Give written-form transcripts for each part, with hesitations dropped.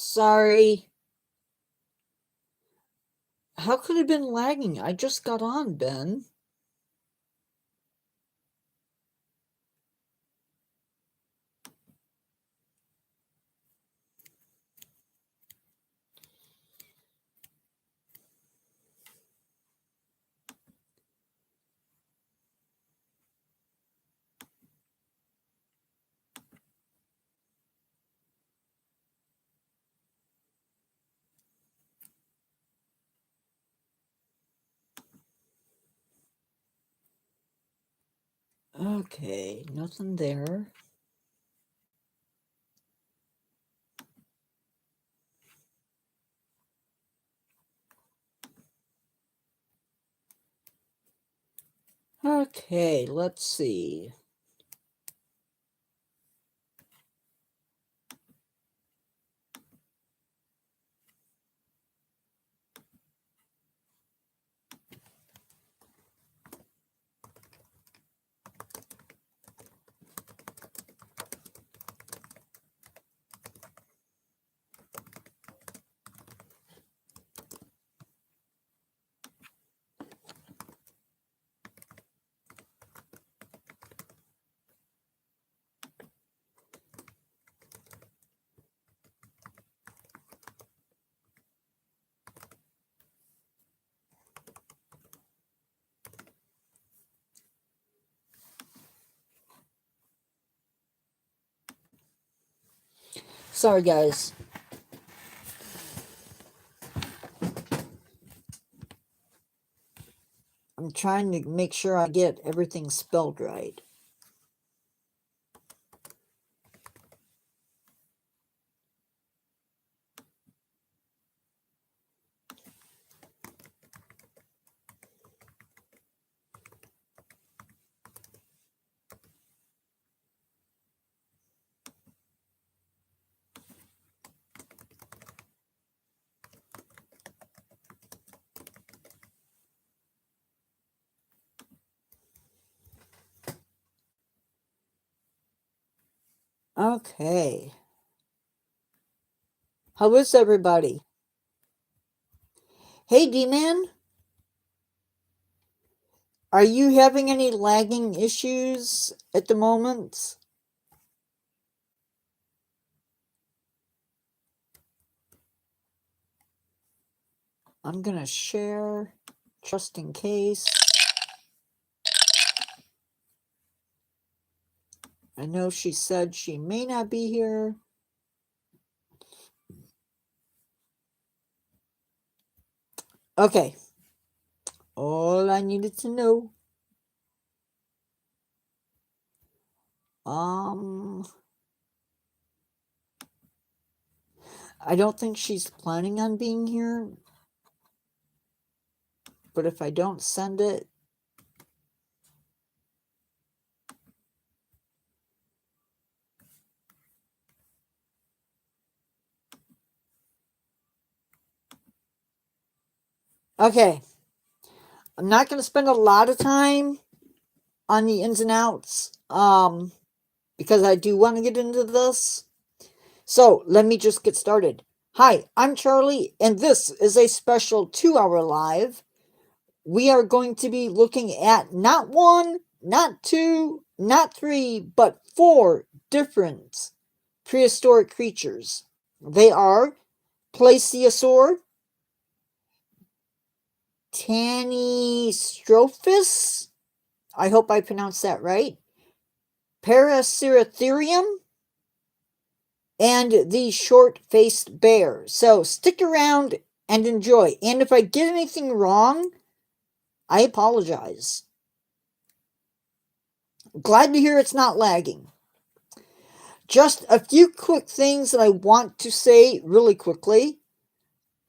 Sorry. How could it have been lagging? I just got on, Ben. Okay, nothing there. Okay, let's see. Sorry, guys. I'm trying to make sure I get everything spelled right. Okay. How is everybody? Hey, D-Man. Are you having any lagging issues at the moment? I'm gonna share just in case. I know she said she may not be here. Okay. All I needed to know. I don't think she's planning on being here. But if I don't send it, okay. I'm not going to spend a lot of time on the ins and outs, because I do want to get into this. So let me just get started. Hi, I'm Charlie, and this is a special 2-hour live. We are going to be looking at not one, not two, not three, but 4 different prehistoric creatures. They are Plesiosaur, Tanystropheus, I hope I pronounced that right, Paraceratherium, and the short-faced bear. So stick around and enjoy. And if I get anything wrong, I apologize. Glad to hear it's not lagging. Just a few quick things that I want to say really quickly.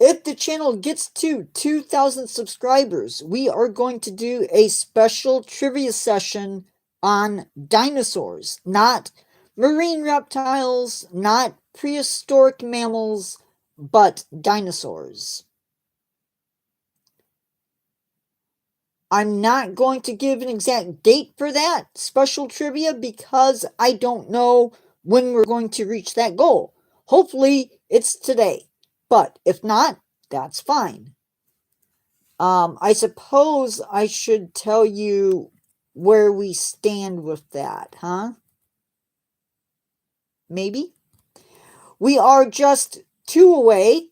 If the channel gets to 2,000 subscribers, we are going to do a special trivia session on dinosaurs, not marine reptiles, not prehistoric mammals, but dinosaurs. I'm not going to give an exact date for that special trivia because I don't know when we're going to reach that goal. Hopefully, it's today. But if not, that's fine. I suppose I should tell you where we stand with that, huh? Maybe? We are just 2 away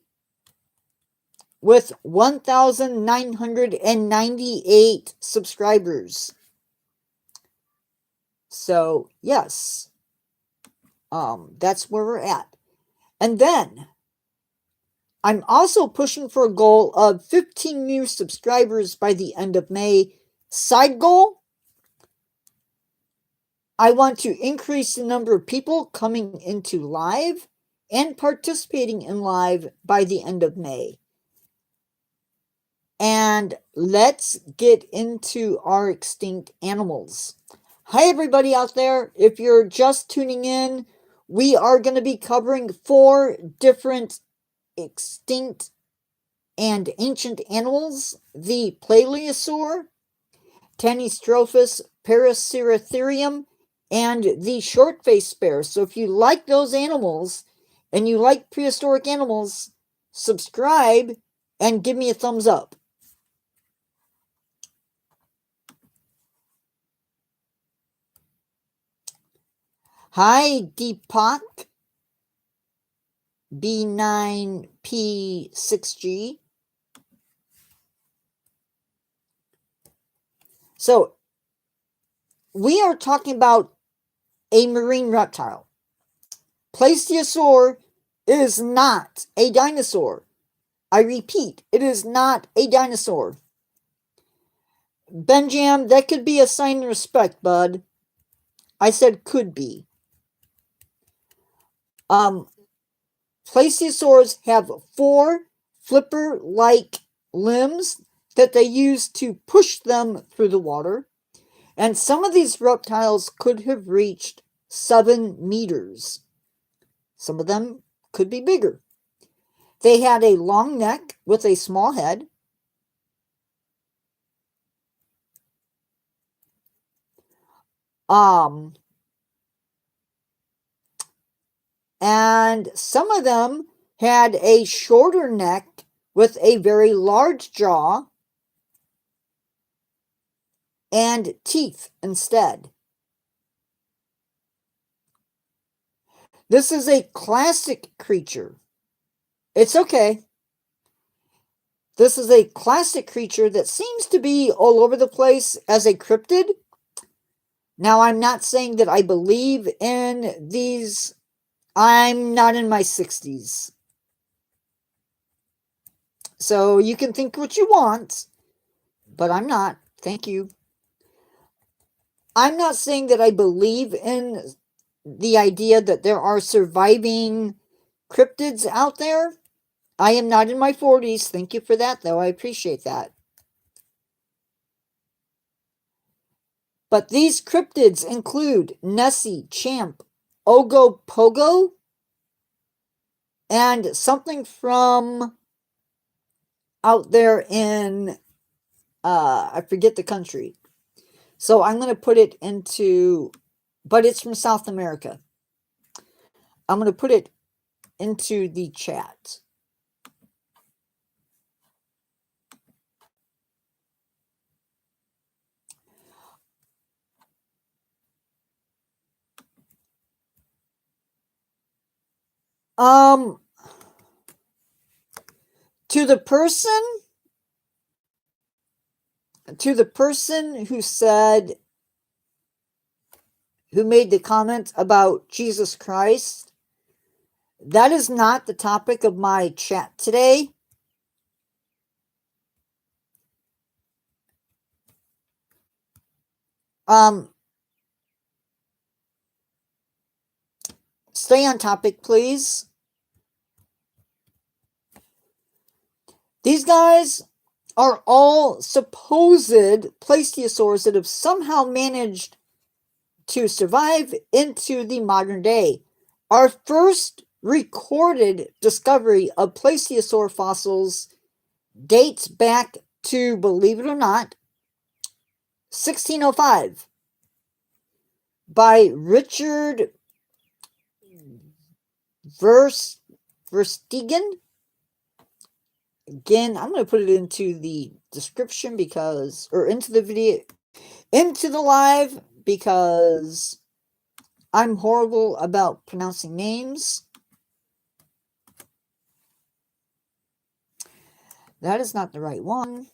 with 1,998 subscribers. So, yes. That's where we're at. And then, I'm also pushing for a goal of 15 new subscribers by the end of May. Side goal, I want to increase the number of people coming into live and participating in live by the end of May. And let's get into our extinct animals. Hi, everybody out there. If you're just tuning in, we are going to be covering 4 different extinct and ancient animals: the Plesiosaur, Tanystropheus, Paraceratherium, and the short-faced bear. So if you like those animals and you like prehistoric animals, subscribe and give me a thumbs up. Hi, Deepak B9P6G. So, we are talking about a marine reptile. Plesiosaur is not a dinosaur. I repeat, it is not a dinosaur. Benjam, that could be a sign of respect, bud. I said could be. Plesiosaurs have 4 flipper-like limbs that they use to push them through the water. And some of these reptiles could have reached 7 meters. Some of them could be bigger. They had a long neck with a small head. And some of them had a shorter neck with a very large jaw and teeth instead. This is a classic creature. It's okay. This is a classic creature that seems to be all over the place as a cryptid. Now, I'm not saying that I believe in these. I'm not in my 60s. So you can think what you want, but I'm not. Thank you. I'm not saying that I believe in the idea that there are surviving cryptids out there. I am not in my 40s. Thank you for that, though. I appreciate that. But these cryptids include Nessie, Champ, Ogopogo, and something from out there in, I forget the country. So I'm going to put it into, but it's from South America. I'm going to put it into the chat. To the person who said, who made the comment about Jesus Christ, that is not the topic of my chat today. Stay on topic, please. These guys are all supposed plesiosaurs that have somehow managed to survive into the modern day. Our first recorded discovery of plesiosaur fossils dates back to, believe it or not, 1605 by Richard Verstegen. Again, I'm going to put it into the description because, or into the video, into the live, because I'm horrible about pronouncing names. That is not the right one.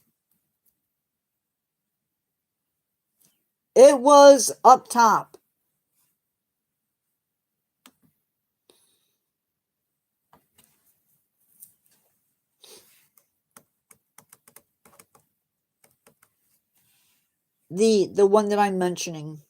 It was up top. The one that I'm mentioning.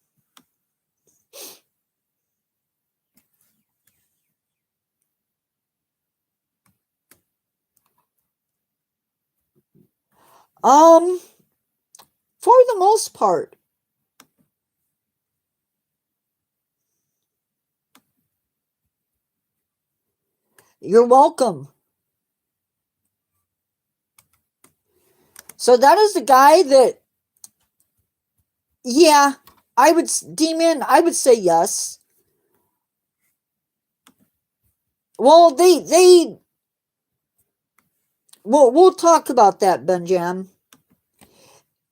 For the most part. You're welcome. So that is the guy that, yeah, I would, Demon, I would say yes. Well, we'll talk about that, Benjam.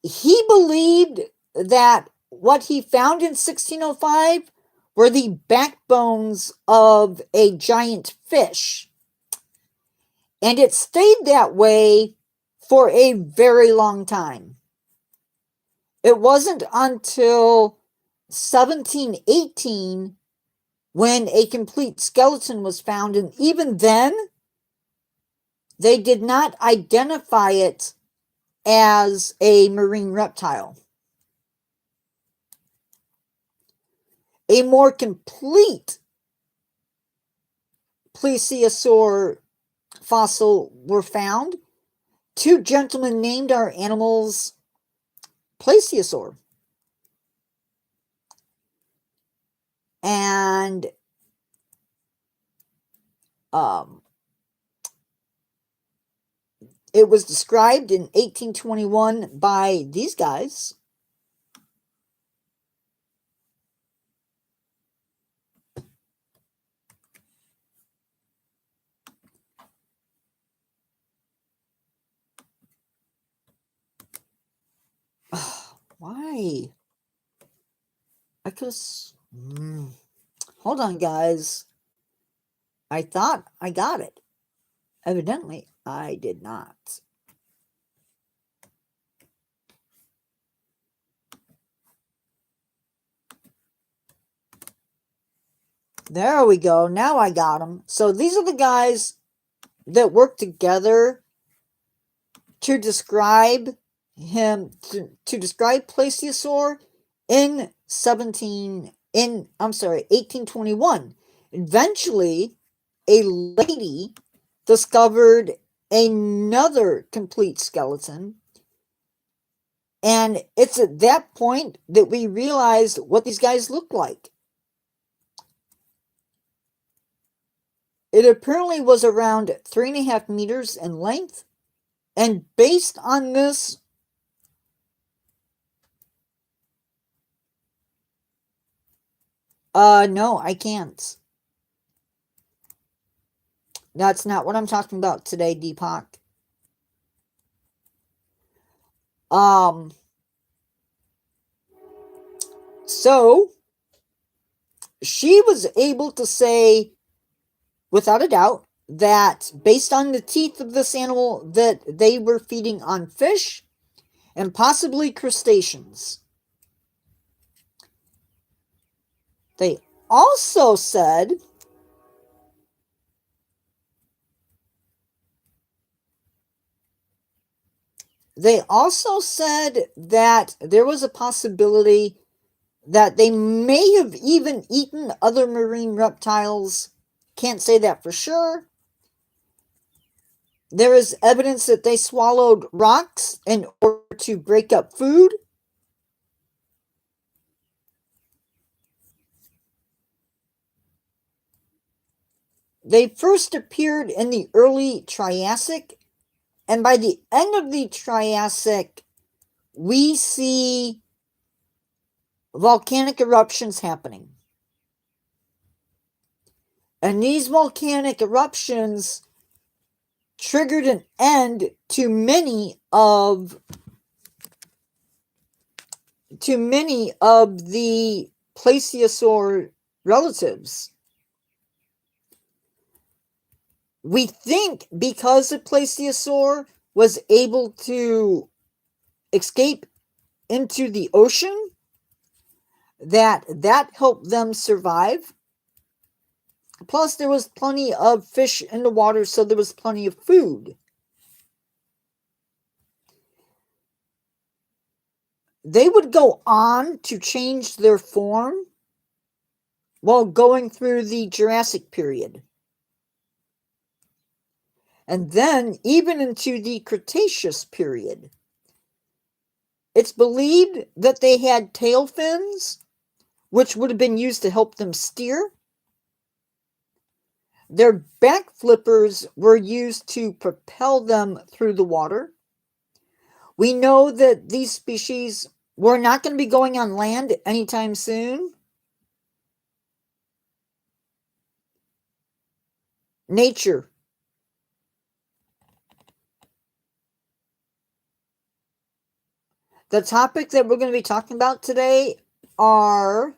He believed that what he found in 1605 were the backbones of a giant fish. And it stayed that way for a very long time. It wasn't until 1718 when a complete skeleton was found, and even then, they did not identify it as a marine reptile. A more complete Plesiosaur fossil were found. Two gentlemen named our animals Plesiosaur. And it was described in 1821 by these guys. Why? I could have... Hold on, guys. I thought I got it. Evidently, I did not. There we go. Now I got them. So these are the guys that work together to describe him, to describe Plesiosaur in 1821. Eventually, a lady discovered another complete skeleton, and it's at that point that we realized what these guys look like. It apparently was around 3.5 meters in length, and based on this, no, I can't. That's not what I'm talking about today, Deepak. So, she was able to say, without a doubt, that based on the teeth of this animal, that they were feeding on fish and possibly crustaceans. They also said that there was a possibility that they may have even eaten other marine reptiles. Can't say that for sure. There is evidence that they swallowed rocks in order to break up food. They first appeared in the early Triassic, and by the end of the Triassic, we see volcanic eruptions happening. And these volcanic eruptions triggered an end to many of the Plesiosaur relatives. We think because the Plesiosaur was able to escape into the ocean, that helped them survive. Plus, there was plenty of fish in the water, so there was plenty of food. They would go on to change their form while going through the Jurassic period. And then, even into the Cretaceous period. It's believed that they had tail fins, which would have been used to help them steer. Their back flippers were used to propel them through the water. We know that these species were not going to be going on land anytime soon. Nature. The topic that we're going to be talking about today are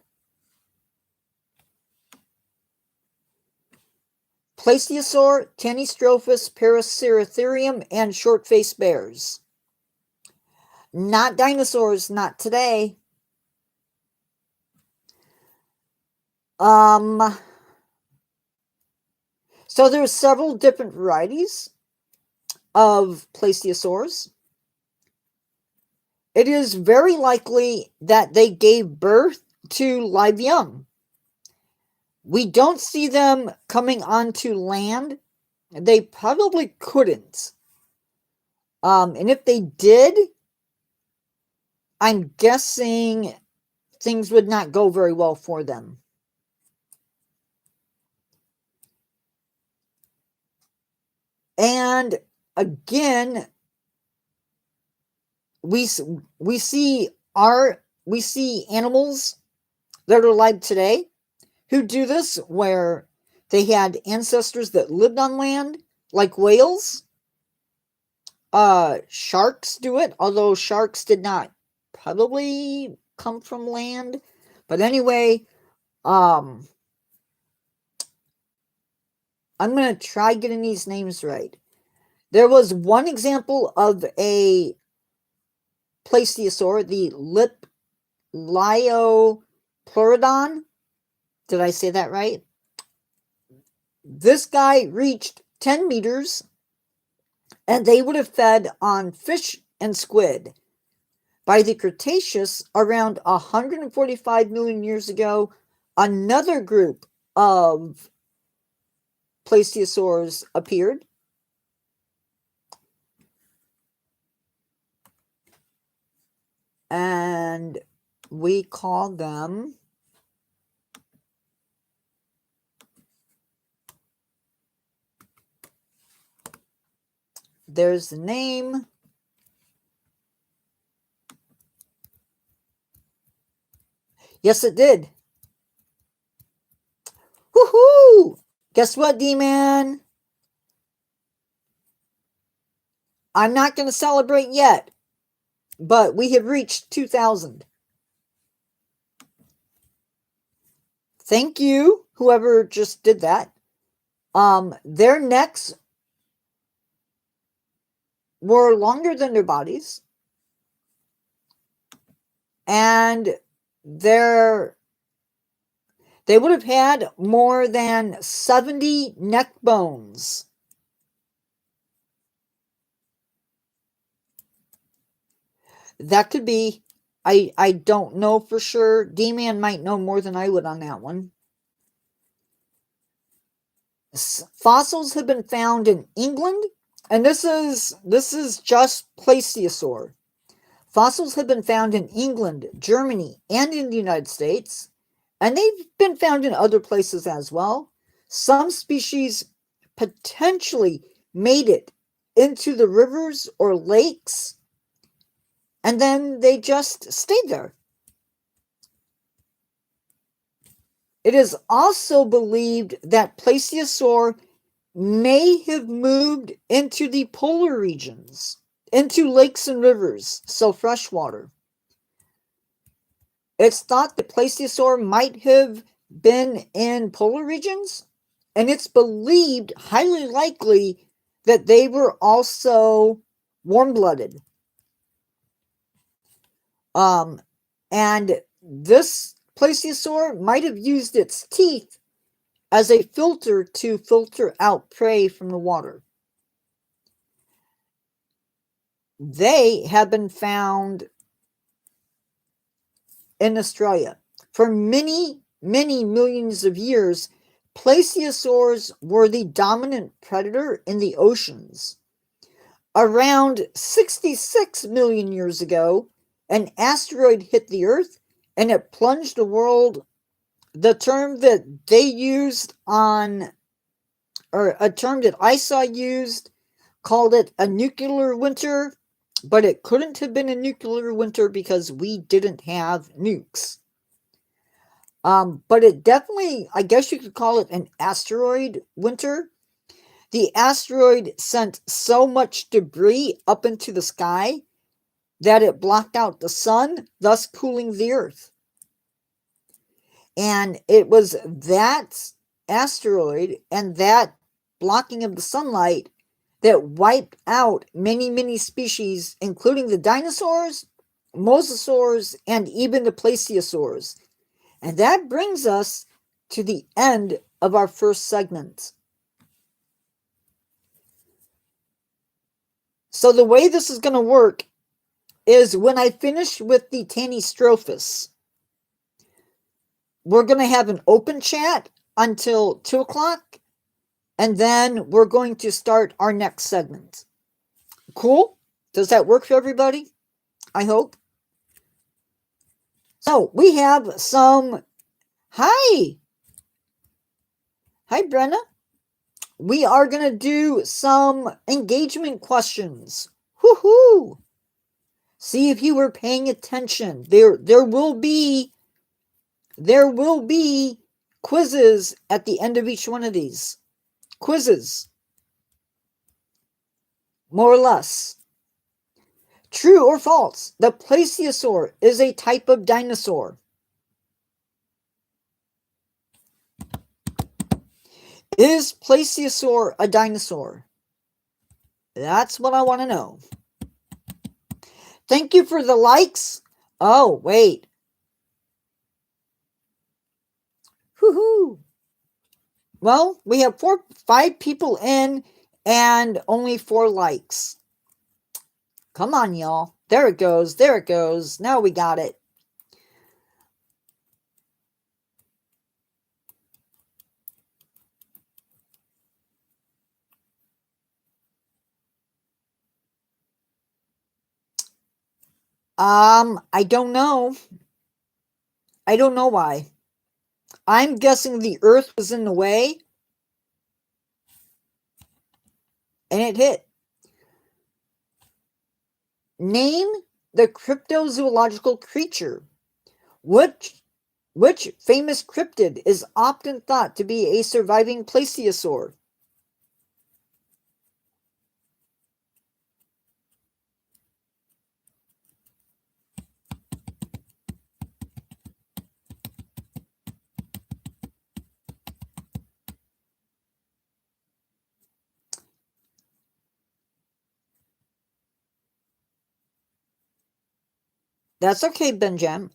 Plesiosaur, Tanystropheus, Paraceratherium, and short-faced bears. Not dinosaurs, not today. So there's several different varieties of Plesiosaurs. It is very likely that they gave birth to live young. We don't see them coming onto land. They probably couldn't. And if they did, I'm guessing things would not go very well for them. And again, we see animals that are alive today who do this, where they had ancestors that lived on land, like whales. Sharks do it, although sharks did not probably come from land. But anyway, I'm going to try getting these names right. There was one example of a plesiosaur, the Liopleurodon. Did I say that right? This guy reached 10 meters, and they would have fed on fish and squid. By the Cretaceous, around 145 million years ago, another group of plesiosaurs appeared. And we call them there's the name. Yes, it did. Woohoo! Guess what, D-Man? I'm not going to celebrate yet, but we have reached 2,000. Thank you, whoever just did that. Their necks were longer than their bodies, and they would have had more than 70 neck bones. That could be. I don't know for sure. D-Man might know more than I would on that one. Fossils have been found in England, and this is just Plesiosaur. Fossils have been found in England, Germany, and in the United States, and they've been found in other places as well. Some species potentially made it into the rivers or lakes, and then they just stayed there. It is also believed that Plesiosaur may have moved into the polar regions, into lakes and rivers, so freshwater. It's thought that Plesiosaur might have been in polar regions, and it's believed, highly likely, that they were also warm-blooded. And this Plesiosaur might have used its teeth as a filter to filter out prey from the water. They have been found in Australia. For many, many millions of years, plesiosaurs were the dominant predator in the oceans. Around 66 million years ago, an asteroid hit the Earth and it plunged the world. The term that they used on, or a term that I saw used, called it a nuclear winter, but it couldn't have been a nuclear winter because we didn't have nukes. But it definitely, I guess you could call it an asteroid winter. The asteroid sent so much debris up into the sky that it blocked out the sun, thus cooling the Earth. And it was that asteroid and that blocking of the sunlight that wiped out many, many species, including the dinosaurs, mosasaurs, and even the plesiosaurs. And that brings us to the end of our first segment. So the way this is going to work is when I finish with the Tanystropheus, we're going to have an open chat until 2 o'clock, and then we're going to start our next segment. Cool? Does that work for everybody? I hope. So we have some... Hi! Hi, Brenna. We are going to do some engagement questions. Woohoo! See if you were paying attention. There will be quizzes at the end of each one of these. Quizzes. More or less. True or false? The Plesiosaur is a type of dinosaur. Is Plesiosaur a dinosaur? That's what I want to know. Thank you for the likes. Oh, wait. Woohoo. Well, we have 5 people in and only 4 likes. Come on, y'all. There it goes. There it goes. Now we got it. I don't know. I don't know why. I'm guessing the Earth was in the way. And it hit. Name the cryptozoological creature. Which famous cryptid is often thought to be a surviving plesiosaur? That's okay, Benjam.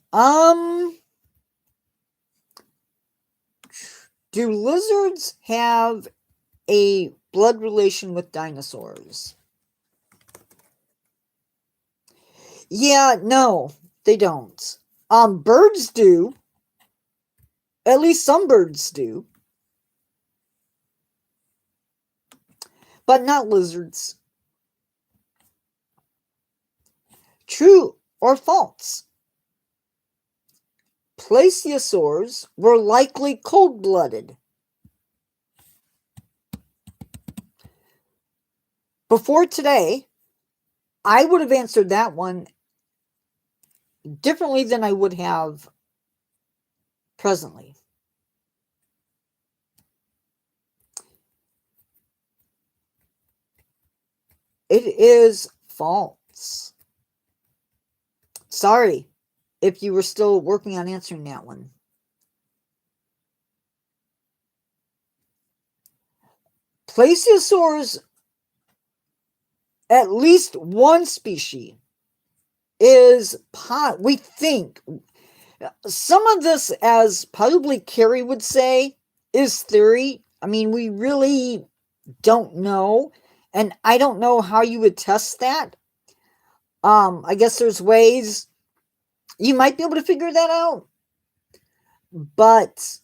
Do lizards have a blood relation with dinosaurs? Yeah, no, they don't. Birds do. At least some birds do. But not lizards. True or false? Plesiosaurs were likely cold-blooded. Before today, I would have answered that one differently than I would have presently. It is false. Sorry if you were still working on answering that one. Plesiosaurs, at least one species, is, we think, some of this, as probably Carrie would say, is theory. I mean, we really don't know, and I don't know how you would test that. I guess there's ways you might be able to figure that out, but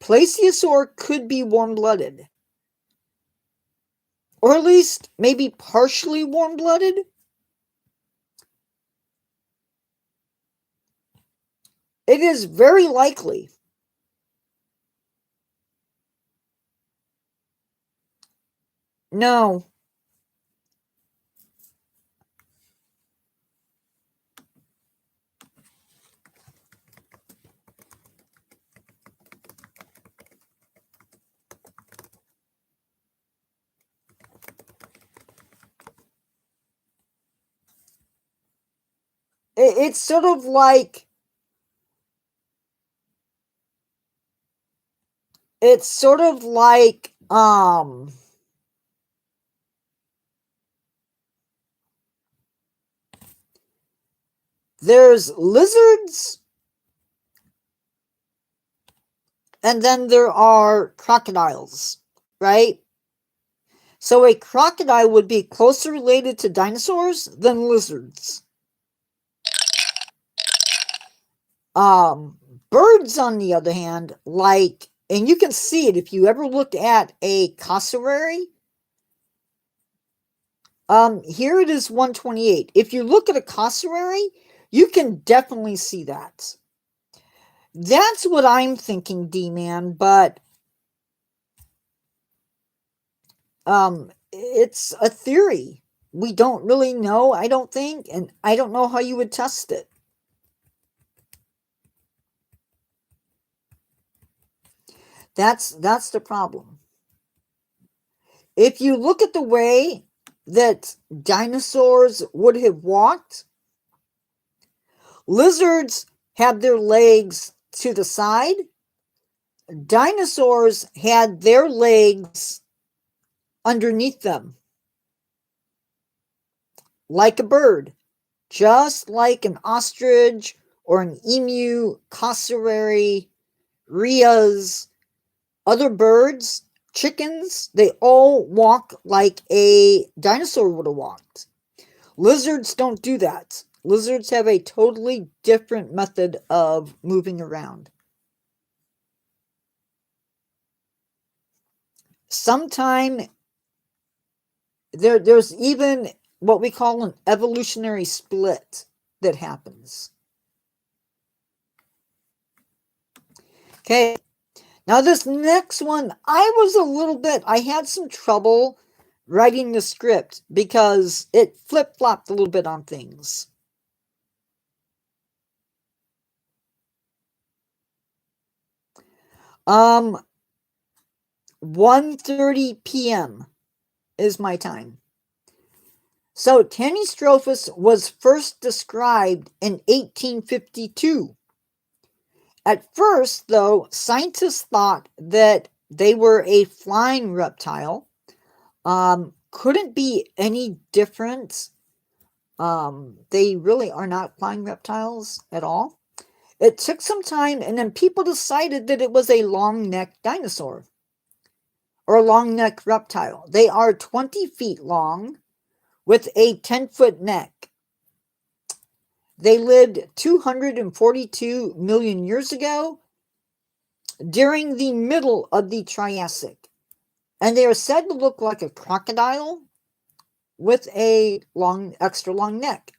Plesiosaur could be warm-blooded, or at least maybe partially warm-blooded. It is very likely. No. It's sort of like, there's lizards, and then there are crocodiles, right? So a crocodile would be closer related to dinosaurs than lizards. Birds, on the other hand, like, and you can see it if you ever looked at a cassowary. Here it is 128. If you look at a cassowary, you can definitely see that. That's what I'm thinking, D-Man, but it's a theory. We don't really know, I don't think, and I don't know how you would test it. That's the problem. If you look at the way that dinosaurs would have walked, lizards have their legs to the side. Dinosaurs had their legs underneath them, like a bird, just like an ostrich or an emu, cassowary, rheas, other birds, chickens, they all walk like a dinosaur would have walked. Lizards don't do that. Lizards have a totally different method of moving around. Sometime there's even what we call an evolutionary split that happens. Okay, now this next one, I had some trouble writing the script because it flip-flopped a little bit on things. 1:30 p.m. is my time. So Tanystropheus was first described in 1852. At first, though, scientists thought that they were a flying reptile. Couldn't be any different. They really are not flying reptiles at all. It took some time, and then people decided that it was a long-necked dinosaur or a long-necked reptile. They are 20 feet long with a 10-foot neck. They lived 242 million years ago during the middle of the Triassic. And they are said to look like a crocodile with a extra long neck.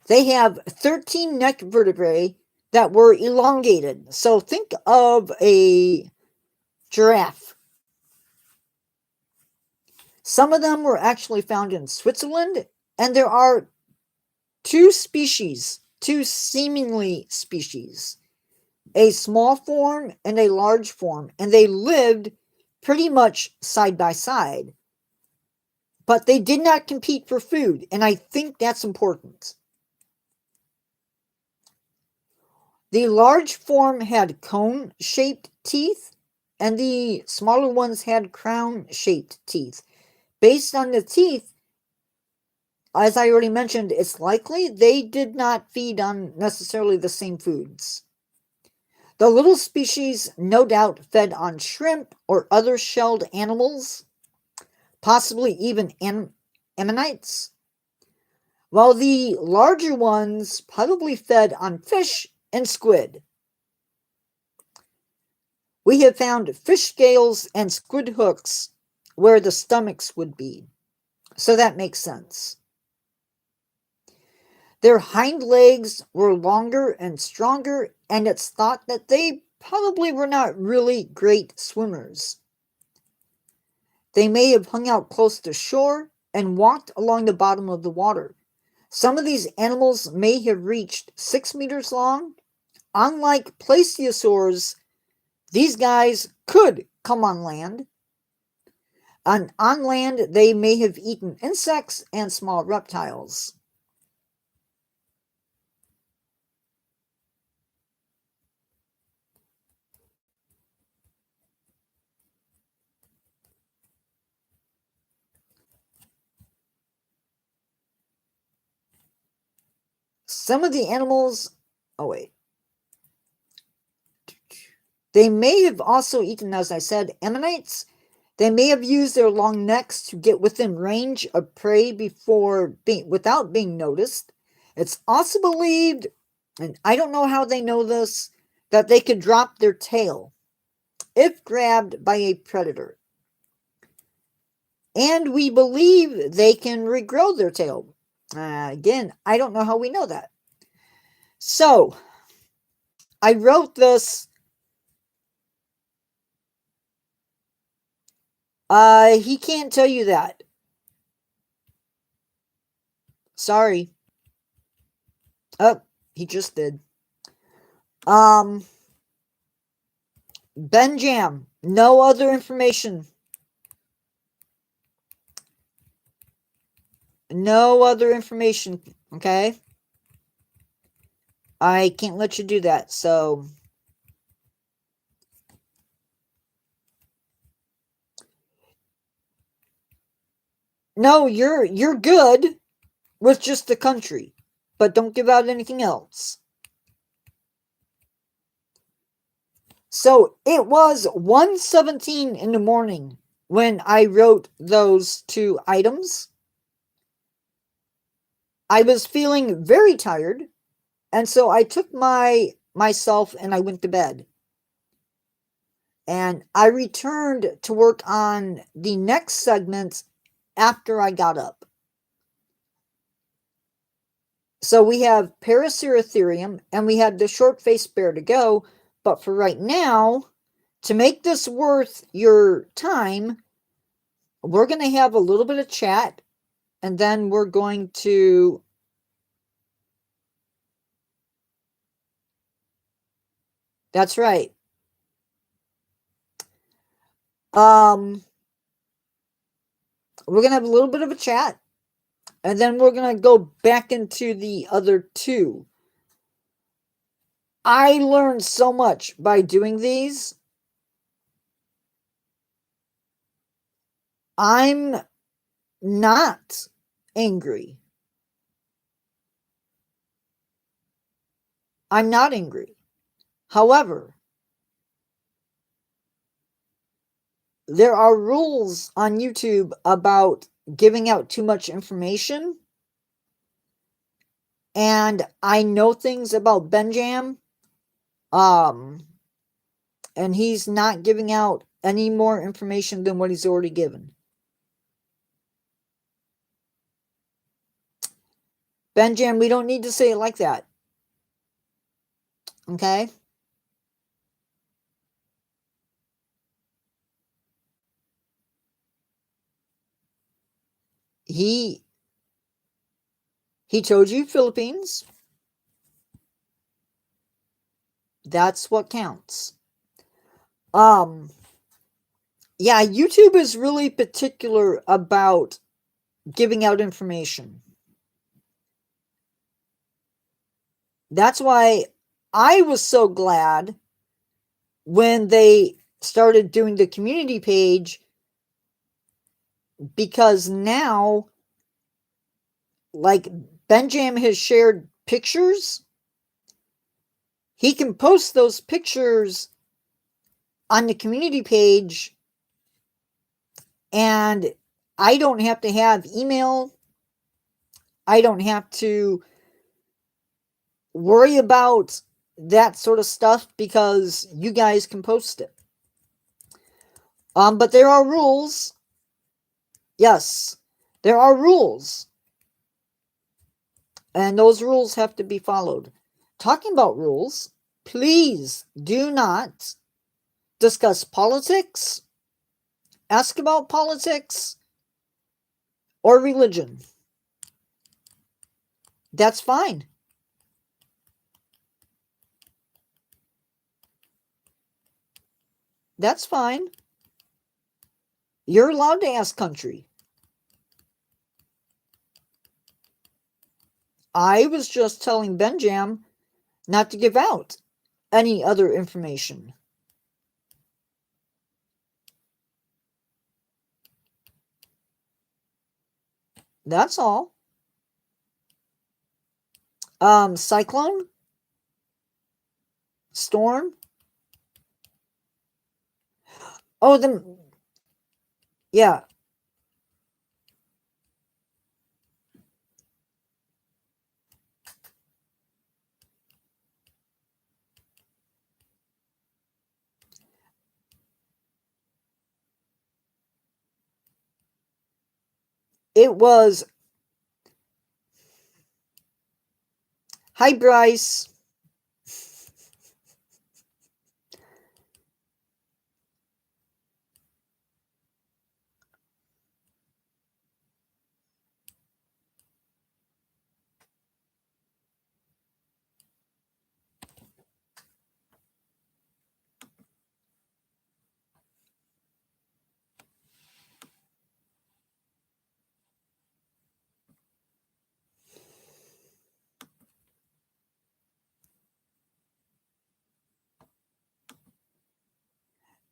They have 13 neck vertebrae that were elongated. So think of a giraffe. Some of them were actually found in Switzerland, and there are two seemingly species, a small form and a large form, and they lived pretty much side by side. but they did not compete for food, and I think that's important. The large form had cone-shaped teeth, and the smaller ones had crown-shaped teeth. Based on the teeth, as I already mentioned, it's likely they did not feed on necessarily the same foods. The little species no doubt fed on shrimp or other shelled animals, possibly even ammonites, while the larger ones probably fed on fish and squid. We have found fish scales and squid hooks where the stomachs would be, so that makes sense. Their hind legs were longer and stronger, and it's thought that they probably were not really great swimmers. They may have hung out close to shore and walked along the bottom of the water. Some of these animals may have reached 6 meters long. Unlike plesiosaurs, these guys could come on land. On land, they may have eaten insects and small reptiles. Some of the animals, oh wait, they may have also eaten, as I said, ammonites. They may have used their long necks to get within range of prey without being noticed. It's also believed, and I don't know how they know this, that they could drop their tail if grabbed by a predator. And we believe they can regrow their tail. Again, I don't know how we know that. So, I wrote this. He can't tell you that. Sorry. Oh, he just did. Benjam. No other information. No other information, okay? I can't let you do that, so... No, you're good with just the country, but don't give out anything else. So it was 1:17 in the morning when I wrote those two items. I was feeling very tired, and so I took myself and I went to bed. And I returned to work on the next segment after I got up. So we have Paraceratherium and we have the short-faced bear to go, but for right now, to make this worth your time, we're going to have a little bit of chat, and then we're going to... That's right. We're going to have a little bit of a chat, and then we're going to go back into the other two. I learned so much by doing these. I'm not angry. I'm not angry. However, there are rules on YouTube about giving out too much information. And I know things about Benjam. And he's not giving out any more information than what he's already given. Benjam, we don't need to say it like that. Okay? He told you Philippines. That's what counts. Yeah, YouTube is really particular about giving out information. That's why I was so glad when they started doing the community page, because now, like, Benjam has shared pictures. He can post those pictures on the community page, and I don't have to have email. I don't have to worry about that sort of stuff because you guys can post it. But there are rules. Yes, there are rules. And those rules have to be followed. Talking about rules, please do not discuss politics, ask about politics, or religion. That's fine. That's fine. You're allowed to ask country. I was just telling Benjam not to give out any other information. That's all. Cyclone? Storm? Oh, then, yeah. It was. Hi, Bryce.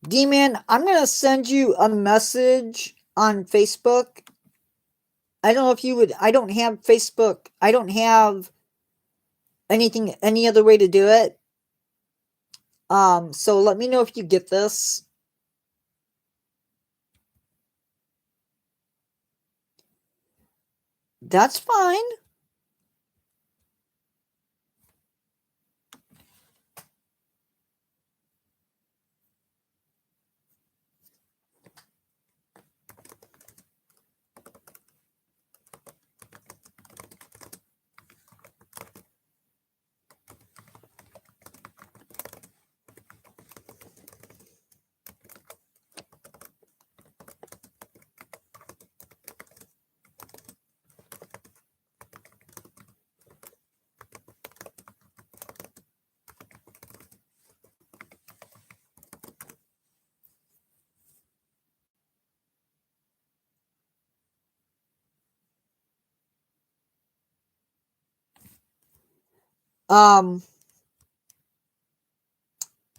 D-Man, I'm going to send you a message on Facebook. I don't know if you would. I don't have Facebook. I don't have any other way to do it. So let me know if you get this. That's fine.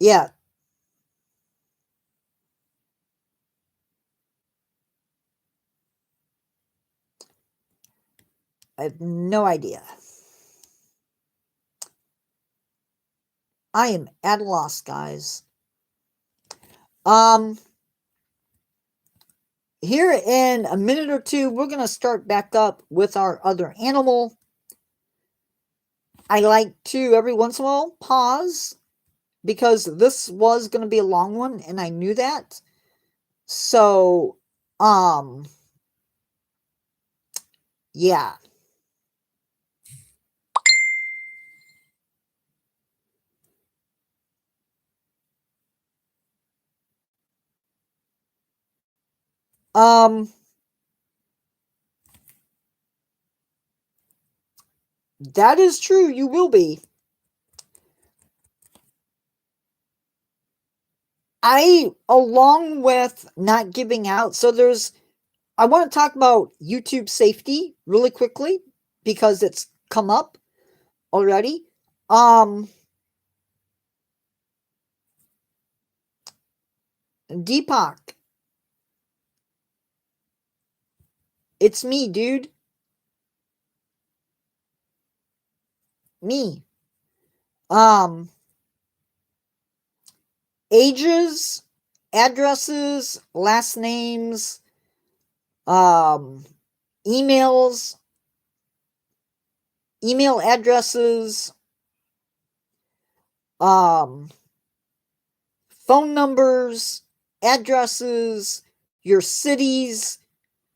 Yeah. I have no idea. I am at a loss, guys. Here in a minute or two, we're going to start back up with our other animal. I like to, every once in a while, pause because this was going to be a long one, and I knew that. So, yeah. That is true. You will be. Along with not giving out, so there's I want to talk about YouTube safety really quickly because it's come up already. Deepak, it's me, dude. Me. Ages, addresses, last names, emails, email addresses, phone numbers, addresses, your cities,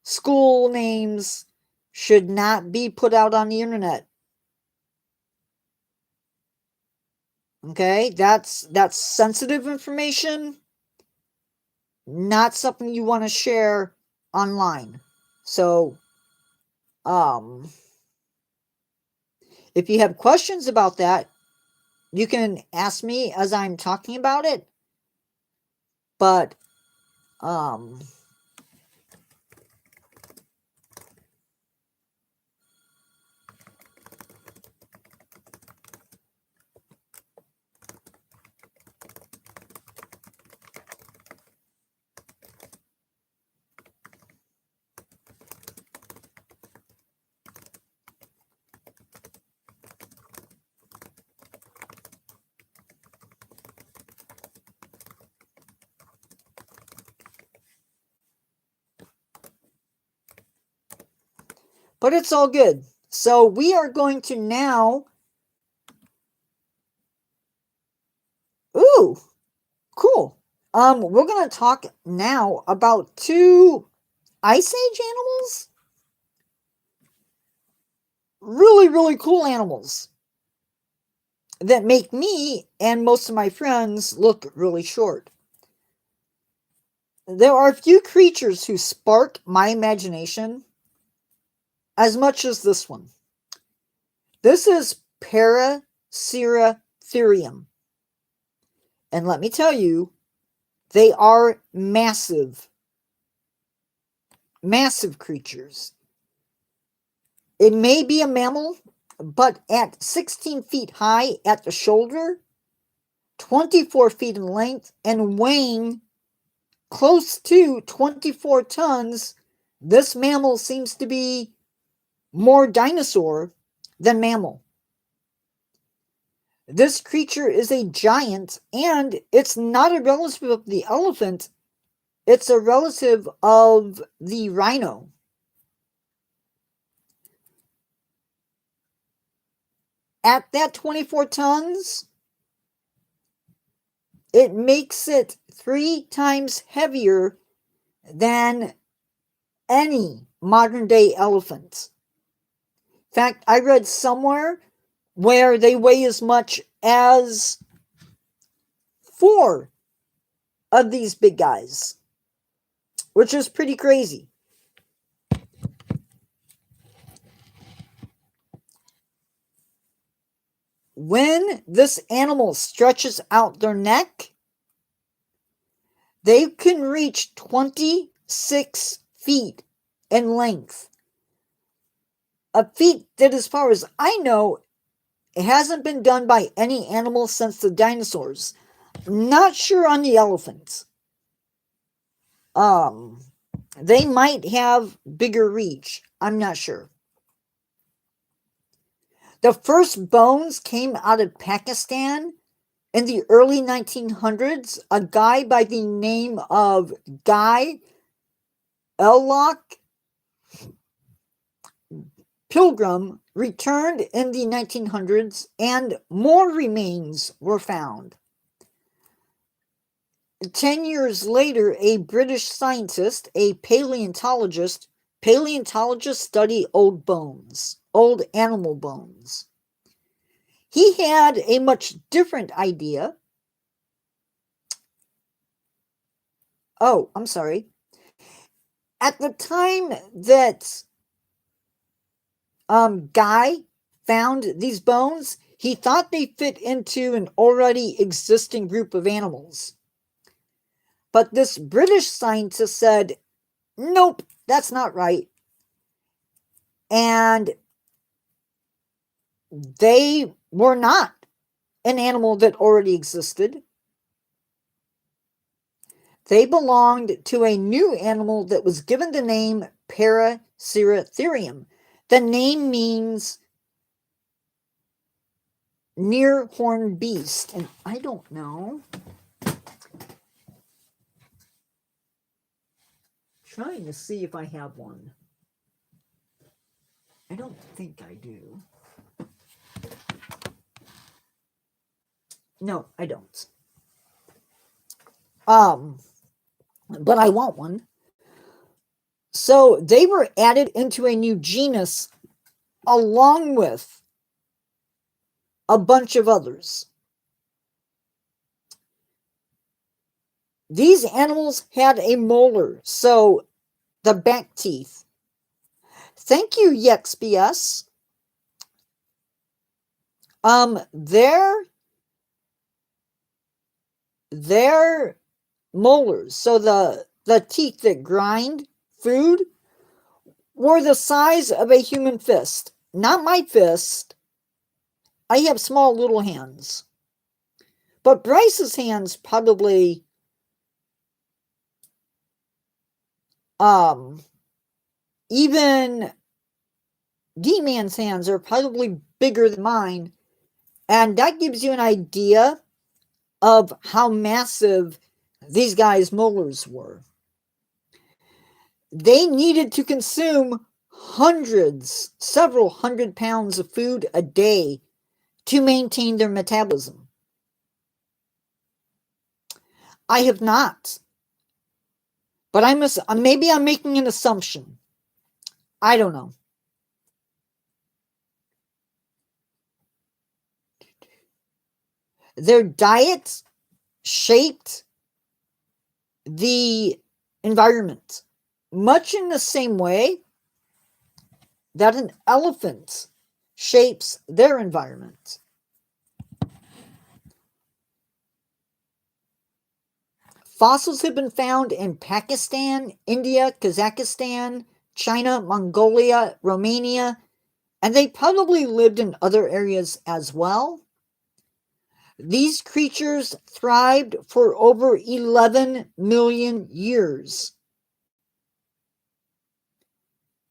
school names should not be put out on the internet. Okay, that's sensitive information, not something you want to share online. So, if you have questions about that, you can ask me as I'm talking about it. But, it's all good. So we are going to now. Ooh, cool. We're going to talk now about 2 Ice Age animals. Really, really cool animals that make me and most of my friends look really short. There are a few creatures who spark my imagination as much as this one. This is Paraceratherium. And let me tell you, they are massive. Massive creatures. It may be a mammal, but at 16 feet high at the shoulder, 24 feet in length, and weighing close to 24 tons, this mammal seems to be more dinosaur than mammal. This creature is a giant, and it's not a relative of the elephant, it's a relative of the rhino. At that 24 tons, it makes it 3 times heavier than any modern day elephant. In fact, I read somewhere where they weigh as much as 4 of these big guys, which is pretty crazy. When this animal stretches out their neck, they can reach 26 feet in length. A feat that, as far as I know, it hasn't been done by any animal since the dinosaurs. Not sure on the elephants. They might have bigger reach. I'm not sure. The first bones came out of Pakistan in the early 1900s. A guy by the name of Guy Ellock Pilgrim returned in the 1900s, and more remains were found. 10 years later, a British scientist, a paleontologist studied old bones, old animal bones. He had a much different idea. Oh, I'm sorry. At the time that Guy found these bones, he thought they fit into an already existing group of animals. But this British scientist said, nope, That's not right. And they were not an animal that already existed. They belonged to a new animal that was given the name Paraceratherium. The name means near horned beast. And I don't know. Trying to see if I have one. I don't think I do. No, I don't. But I want one. So they were added into a new genus along with a bunch of others. These animals had a molar, so the back teeth. Thank you, YexBS. Their molars, so the teeth that grind food, were the size of a human fist. Not my fist. I have small little hands. But Bryce's hands probably even D-Man's hands are probably bigger than mine. And that gives you an idea of how massive these guys' molars were. They needed to consume several hundred pounds of food a day to maintain their metabolism. I have not. But maybe I'm making an assumption. I don't know. Their diet shaped the environment much in the same way that an elephant shapes their environment. Fossils have been found in Pakistan, India, Kazakhstan, China, Mongolia, Romania, and they probably lived in other areas as well. These creatures thrived for over 11 million years.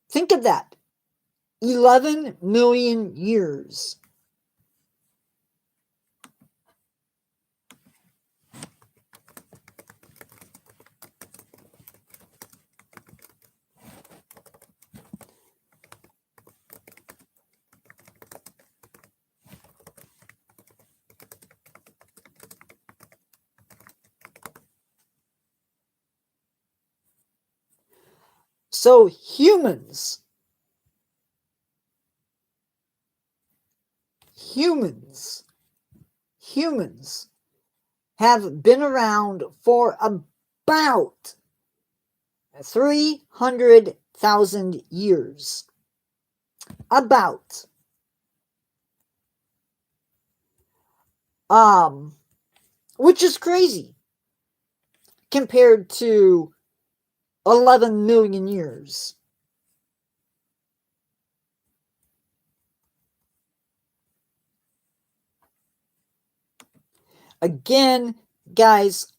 Think of that. 11 million years. So humans have been around for about 300,000 years. About. Which is crazy compared to 11 million years. Again, guys,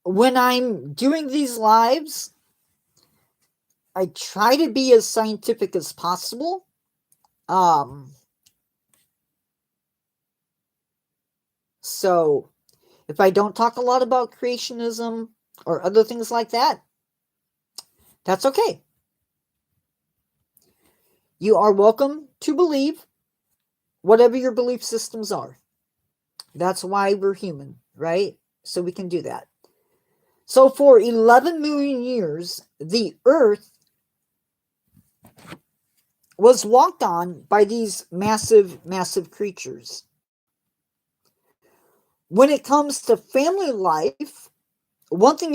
when I'm doing these lives, I try to be as scientific as possible. So if I don't talk a lot about creationism or other things like that, that's okay. You are welcome to believe whatever your belief systems are. That's why we're human, right? So we can do that. So for 11 million years, the Earth was walked on by these massive, massive creatures. When it comes to family life, one thing,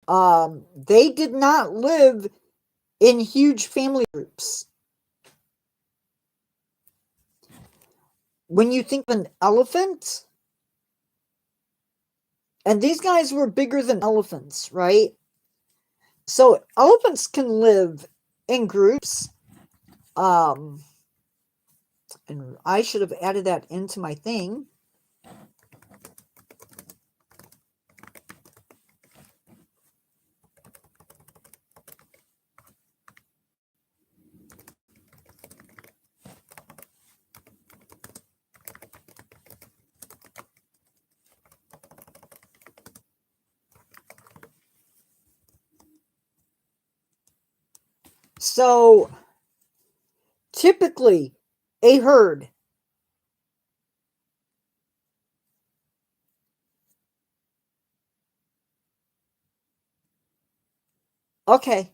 they did not live in huge family groups. When you think of an elephant, And these guys were bigger than elephants, right? So elephants can live in groups. And I should have added that into my thing. So typically a herd okay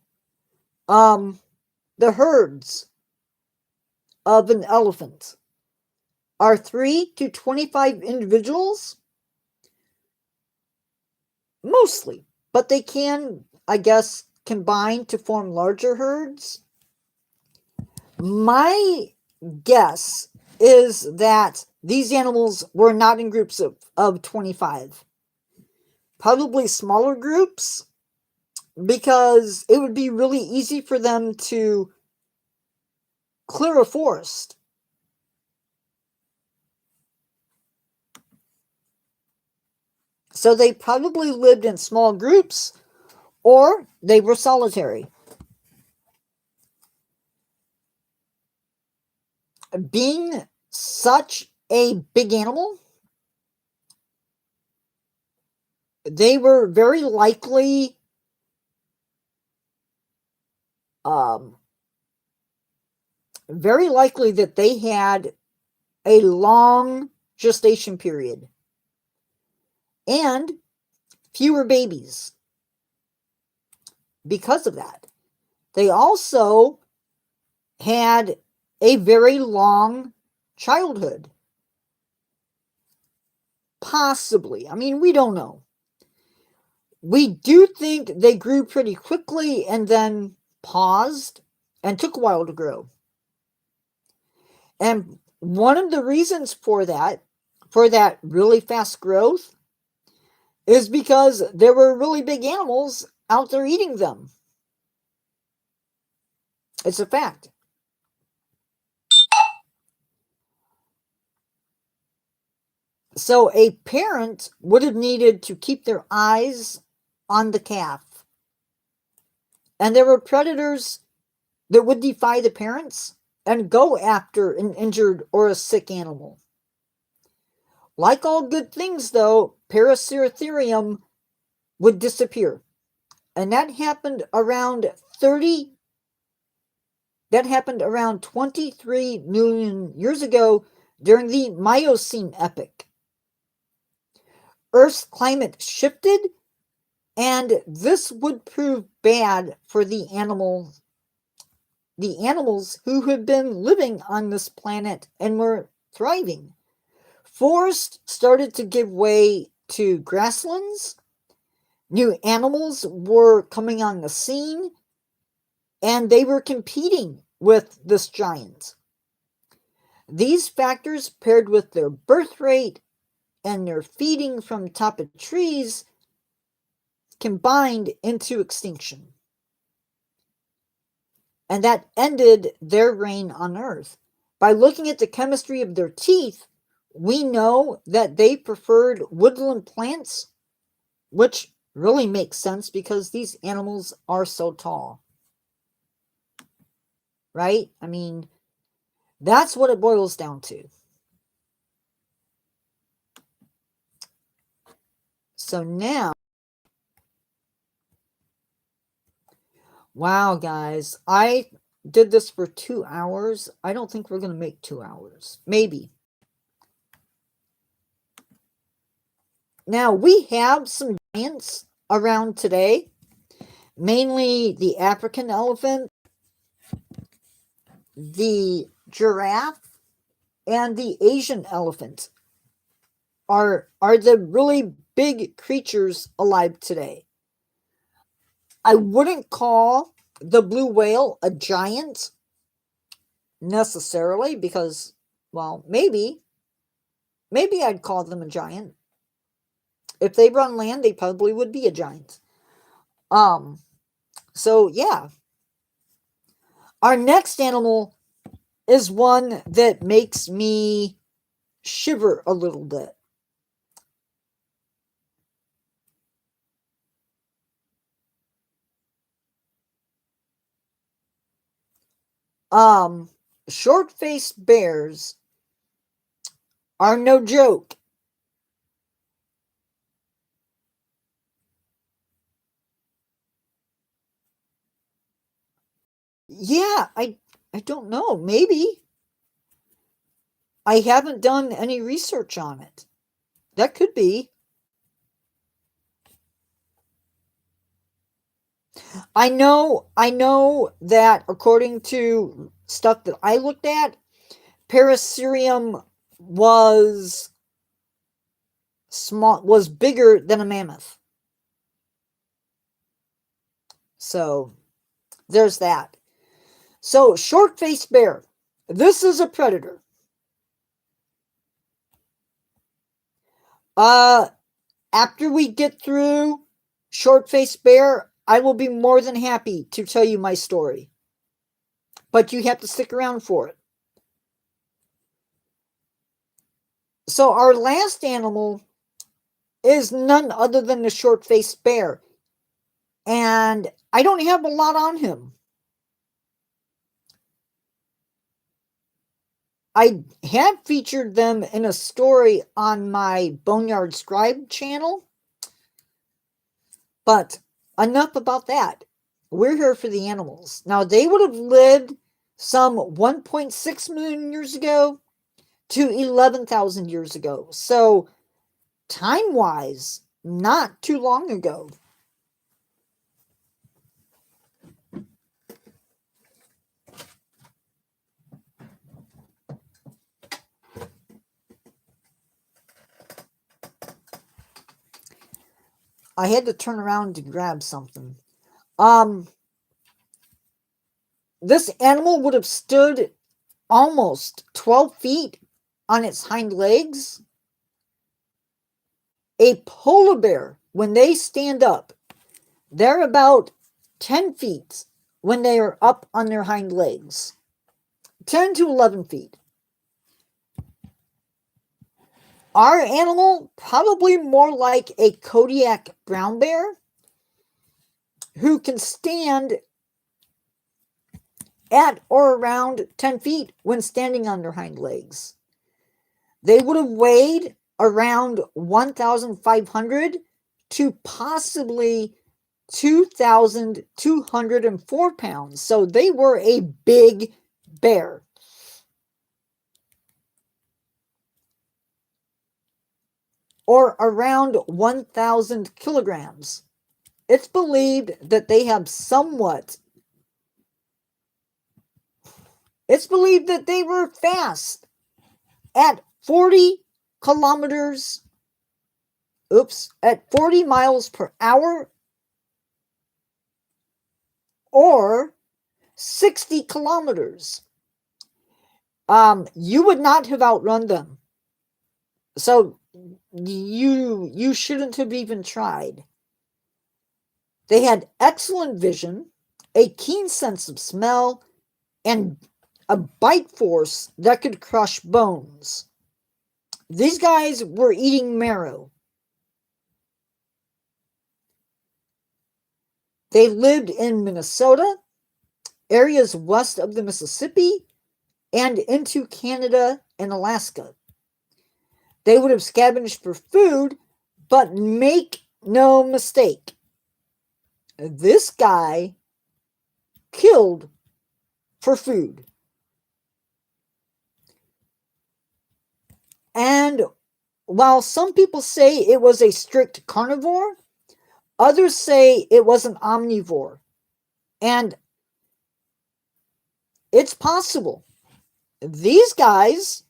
the herds of an elephant are 3 to 25 individuals mostly, but they can, I guess, combine to form larger herds. My guess is that these animals were not in groups of 25, probably smaller groups, because it would be really easy for them to clear a forest. So they probably lived in small groups, or they were solitary. Being such a big animal, they were very likely that they had a long gestation period and fewer babies because of that. They also had a very long childhood. Possibly. I mean, we don't know. We do think they grew pretty quickly and then paused and took a while to grow. And one of the reasons for that really fast growth, is because there were really big animals out there eating them. It's a fact. So a parent would have needed to keep their eyes on the calf. And there were predators that would defy the parents and go after an injured or a sick animal. Like all good things, though, Paraceratherium would disappear. And that happened around 23 million years ago during the Miocene epoch. Earth's climate shifted, and this would prove bad for the animals who have been living on this planet and were thriving. Forests started to give way to grasslands. New animals were coming on the scene, and they were competing with this giant. These factors, paired with their birth rate and their feeding from top of trees, combined into extinction. And that ended their reign on Earth. By looking at the chemistry of their teeth, we know that they preferred woodland plants, which really makes sense because these animals are so tall. Right? I mean, that's what it boils down to. So now, wow, guys, I did this for 2 hours. I don't think we're going to make 2 hours. Maybe. Now, we have some giants around today, mainly the African elephant, the giraffe, and the Asian elephant are the really big creatures alive today. I wouldn't call the blue whale a giant necessarily because, well, maybe I'd call them a giant. If they were on land, they probably would be a giant. So yeah. Our next animal is one that makes me shiver a little bit. Short-faced bears are no joke. Yeah, I don't know. Maybe. I haven't done any research on it. That could be. I know that according to stuff that I looked at, Paraceratherium was was bigger than a mammoth. So there's that. So short-faced bear. This is a predator. After we get through short-faced bear, I will be more than happy to tell you my story. But you have to stick around for it. So our last animal is none other than the short-faced bear. And I don't have a lot on him. I have featured them in a story on my Boneyard Scribe channel. But enough about that. We're here for the animals. Now, they would have lived some 1.6 million years ago to 11,000 years ago. So, time-wise, not too long ago. I had to turn around to grab something. This animal would have stood almost 12 feet on its hind legs. A polar bear, when they stand up, they're about 10 feet when they are up on their hind legs. 10 to 11 feet. Our animal, probably more like a Kodiak brown bear, who can stand at or around 10 feet when standing on their hind legs. They would have weighed around 1,500 to possibly 2,204 pounds. So they were a big bear. Or around 1,000 kilograms. It's believed that they have somewhat. It's believed that they were fast at 40 kilometers. At 40 miles per hour or 60 kilometers. You would not have outrun them. So you shouldn't have even tried. They had excellent vision, a keen sense of smell, and a bite force that could crush bones. These guys were eating marrow. They lived in Minnesota, areas west of the Mississippi, and into Canada and Alaska. They would have scavenged for food, but make no mistake, this guy killed for food. And while some people say it was a strict carnivore, others say it was an omnivore. And it's possible. These guys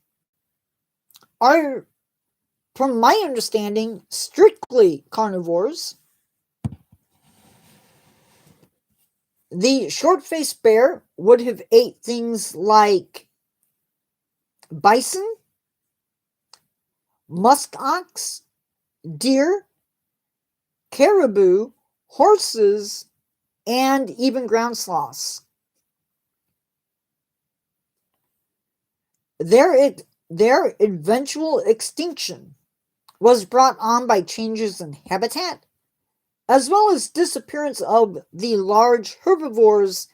are, from my understanding, strictly carnivores. The short-faced bear would have ate things like bison, musk ox, deer, caribou, horses, and even ground sloths. Their eventual extinction was brought on by changes in habitat, as well as disappearance of the large herbivores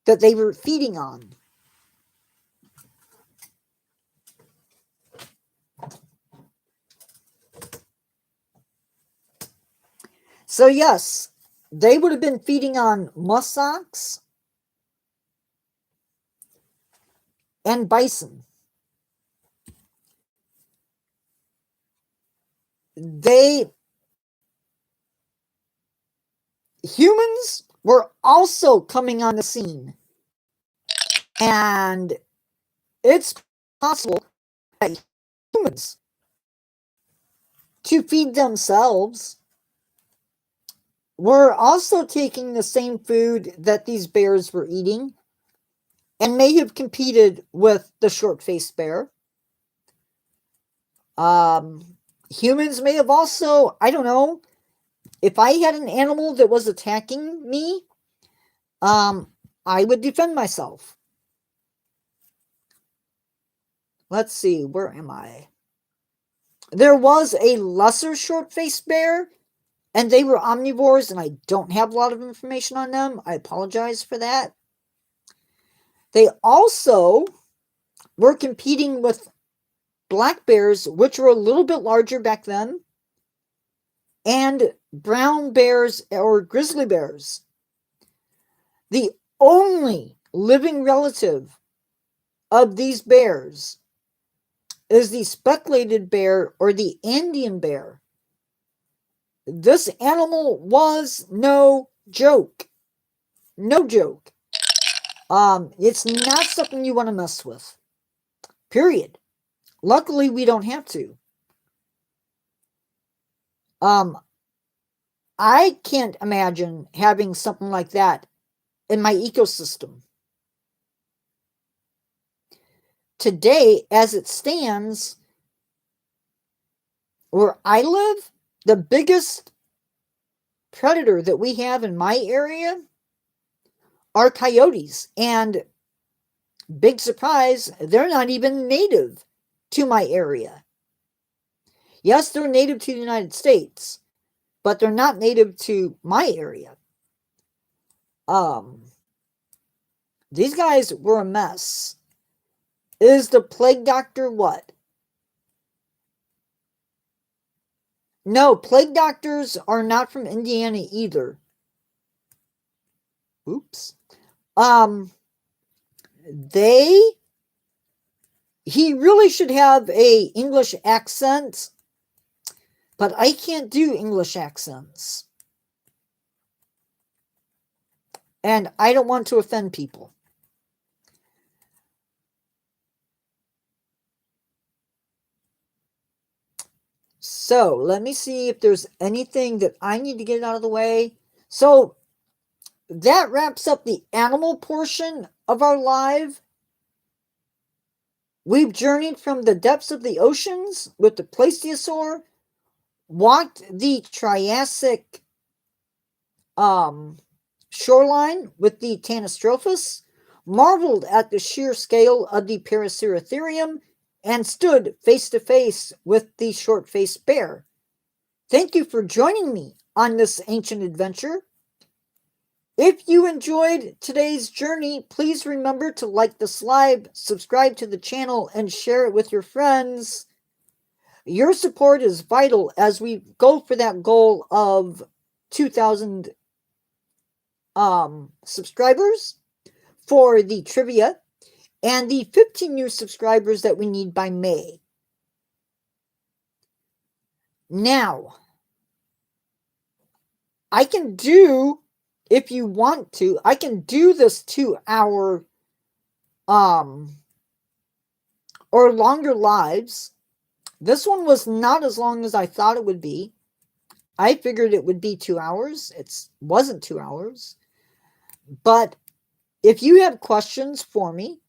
that they were feeding on. So yes, they would have been feeding on muskox and bison. Humans were also coming on the scene. And it's possible that humans, to feed themselves, were also taking the same food that these bears were eating and may have competed with the short-faced bear. Humans may have also, I don't know, if I had an animal that was attacking me, I would defend myself. Let's see, where am I? There was a lesser short-faced bear, and they were omnivores, and I don't have a lot of information on them. I apologize for that. They also were competing with black bears, which were a little bit larger back then, and brown bears or grizzly bears. The only living relative of these bears is the speculated bear or the Andean bear. This animal was no joke. No joke. It's not something you want to mess with. Period. Luckily, we don't have to. I can't imagine having something like that in my ecosystem. Today, as it stands, where I live, the biggest predator that we have in my area are coyotes. And big surprise, they're not even native to my area. Yes, they're native to the United States, but they're not native to my area. These guys were a mess. Is the plague doctor what? No, plague doctors are not from Indiana either. Oops. He really should have a English accent, but I can't do English accents. And I don't want to offend people. So, let me see if there's anything that I need to get out of the way. So, that wraps up the animal portion of our live. We've journeyed from the depths of the oceans with the Plesiosaur, walked the Triassic shoreline with the Tanystropheus, marveled at the sheer scale of the Paraceratherium, and stood face to face with the short-faced bear. Thank you for joining me on this ancient adventure. If you enjoyed today's journey, please remember to like this live, subscribe to the channel, and share it with your friends. Your support is vital as we go for that goal of 2,000 subscribers for the trivia and the 15 new subscribers that we need by May. Now, I can do, if you want to, I can do this 2-hour or longer lives. This one was not as long as I thought it would be. I figured it would be 2 hours. It wasn't 2 hours. But if you have questions for me,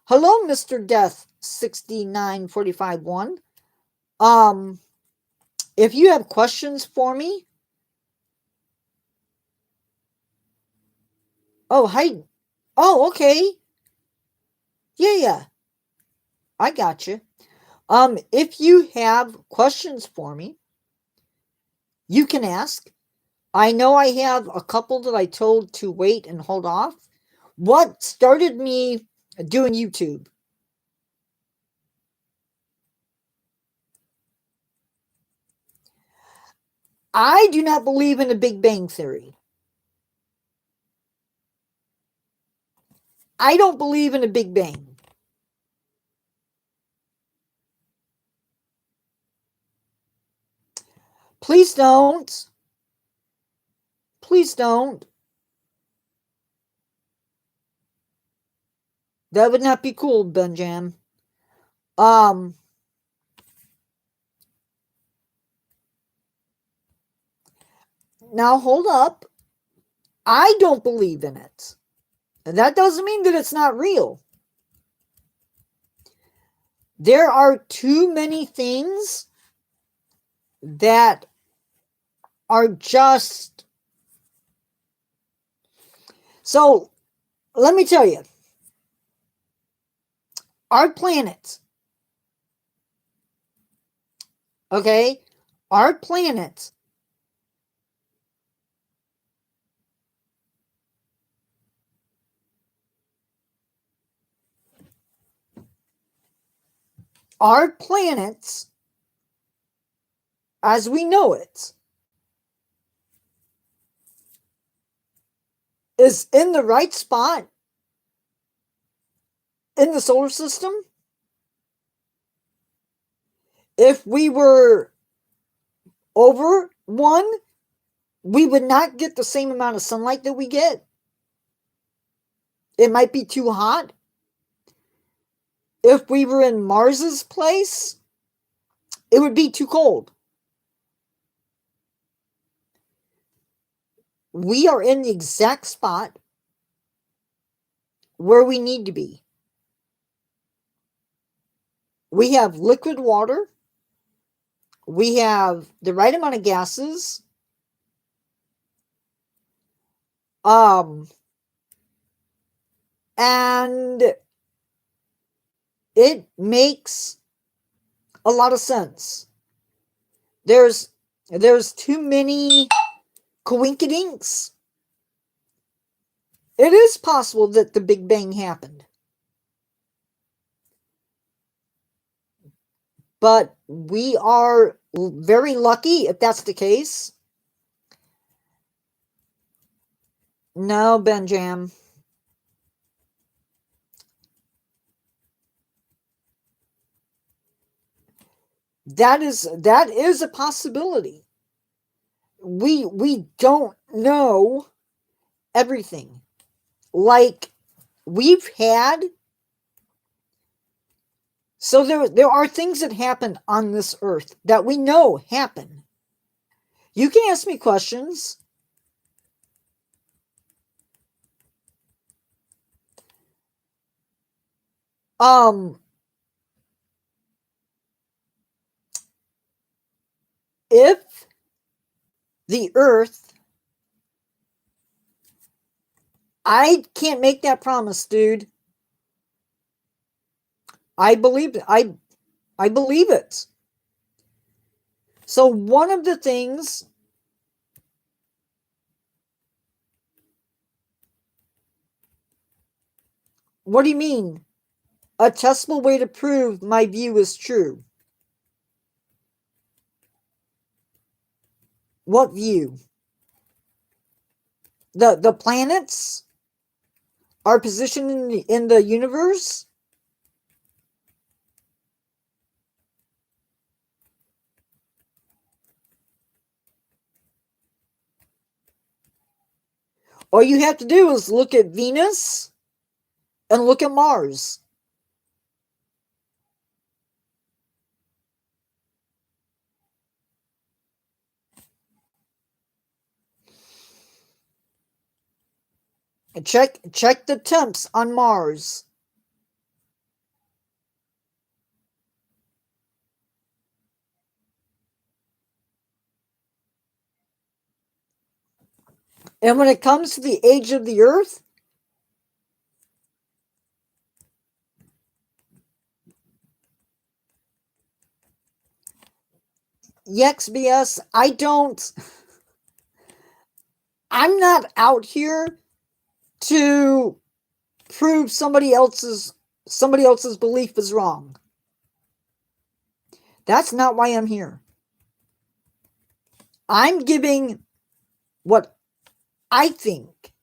hello, Mr. Death 69451. If you have questions for me, Oh, hi. Oh, okay. Yeah. I got you. If you have questions for me, you can ask. I know I have a couple that I told to wait and hold off. What started me doing YouTube? I do not believe in the Big Bang Theory. I don't believe in a Big Bang. Please don't. Please don't. That would not be cool, Benjam. Um, now hold up. I don't believe in it. And that doesn't mean that it's not real. There are too many things that are just. So, let me tell you. Our planet, okay? Our planet our planet as we know it is in the right spot in the solar system. If we were over one, we would not get the same amount of sunlight that we get. It might be too hot. If we were in Mars's place, it would be too cold. We are in the exact spot where we need to be. We have liquid water. We have the right amount of gases. And it makes a lot of sense. There's too many coincidences. It is possible that the Big Bang happened. But we are very lucky if that's the case. No, Benjam. That is a possibility. We don't know everything. Like we've had. So there are things that happen on this earth that we know happen. You can ask me questions. If the earth, I can't make that promise, dude. I believe I believe it. So one of the things What do you mean? A testable way to prove my view is true. What view? The planets are positioned in the universe? All you have to do is look at Venus and look at Mars. And check the temps on Mars. And when it comes to the age of the Earth, YXBS, I'm not out here to prove somebody else's belief is wrong. That's not why I'm here. I'm giving what I think.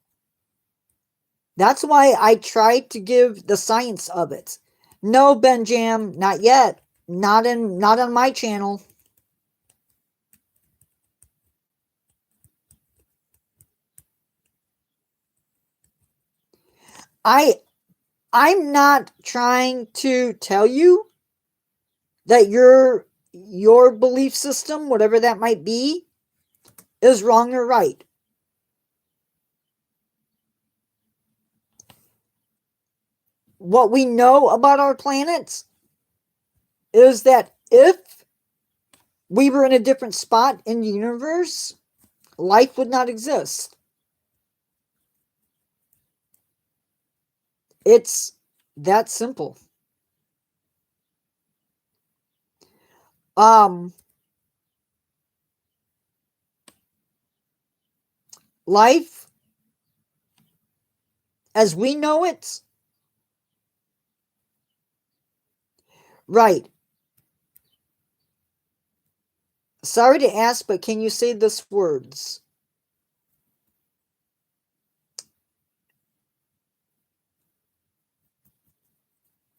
That's why I tried to give the science of it. No, Benjam, not yet. Not on my channel. I'm not trying to tell you that your belief system, whatever that might be, is wrong or right. What we know about our planets is that if we were in a different spot in the universe, life would not exist. It's that simple. Life as we know it, right. Sorry to ask, but can you say this words?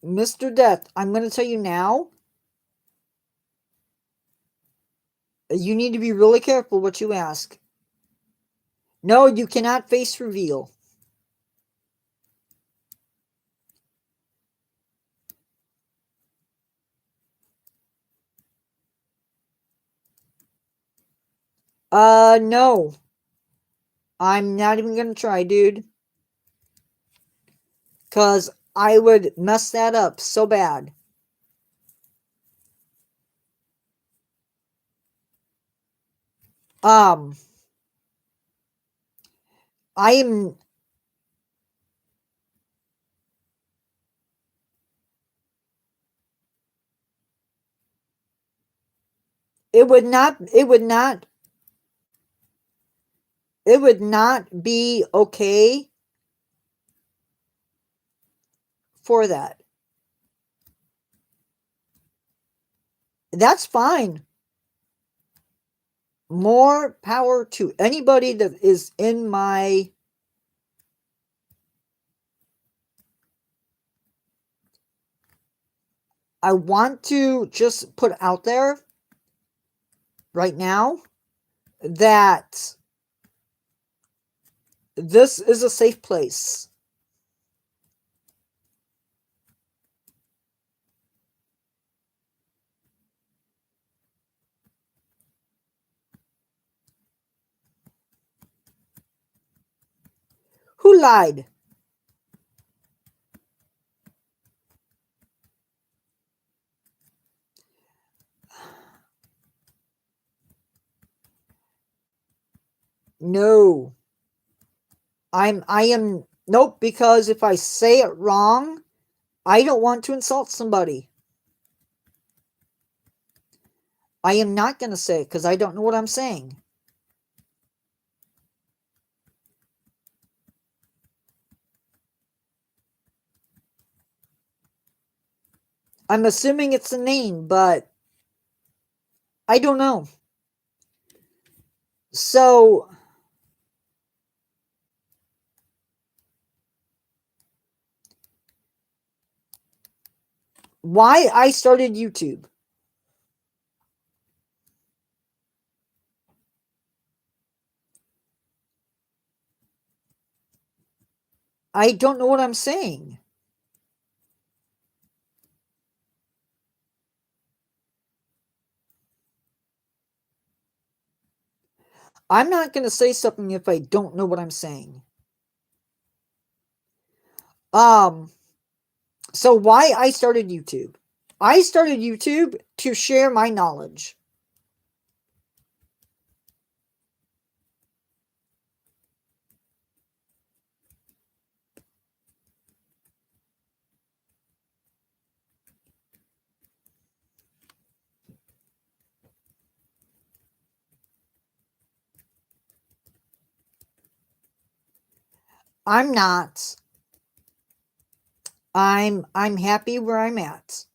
Mr. Death, I'm going to tell you now, you need to be really careful what you ask. No, you cannot face reveal. No. I'm not even going to try, dude. Because I would mess that up so bad. I am... It would not be okay for that. That's fine. More power to anybody that is in my... I want to just put out there right now that this is a safe place. Who lied? No. Nope, because if I say it wrong, I don't want to insult somebody. I am not going to say it because I don't know what I'm saying. I'm assuming it's a name, but I don't know. So, why I started YouTube? I don't know what I'm saying. I'm not going to say something if I don't know what I'm saying. So why I started YouTube? I started YouTube to share my knowledge. I'm not. I'm happy where I'm at.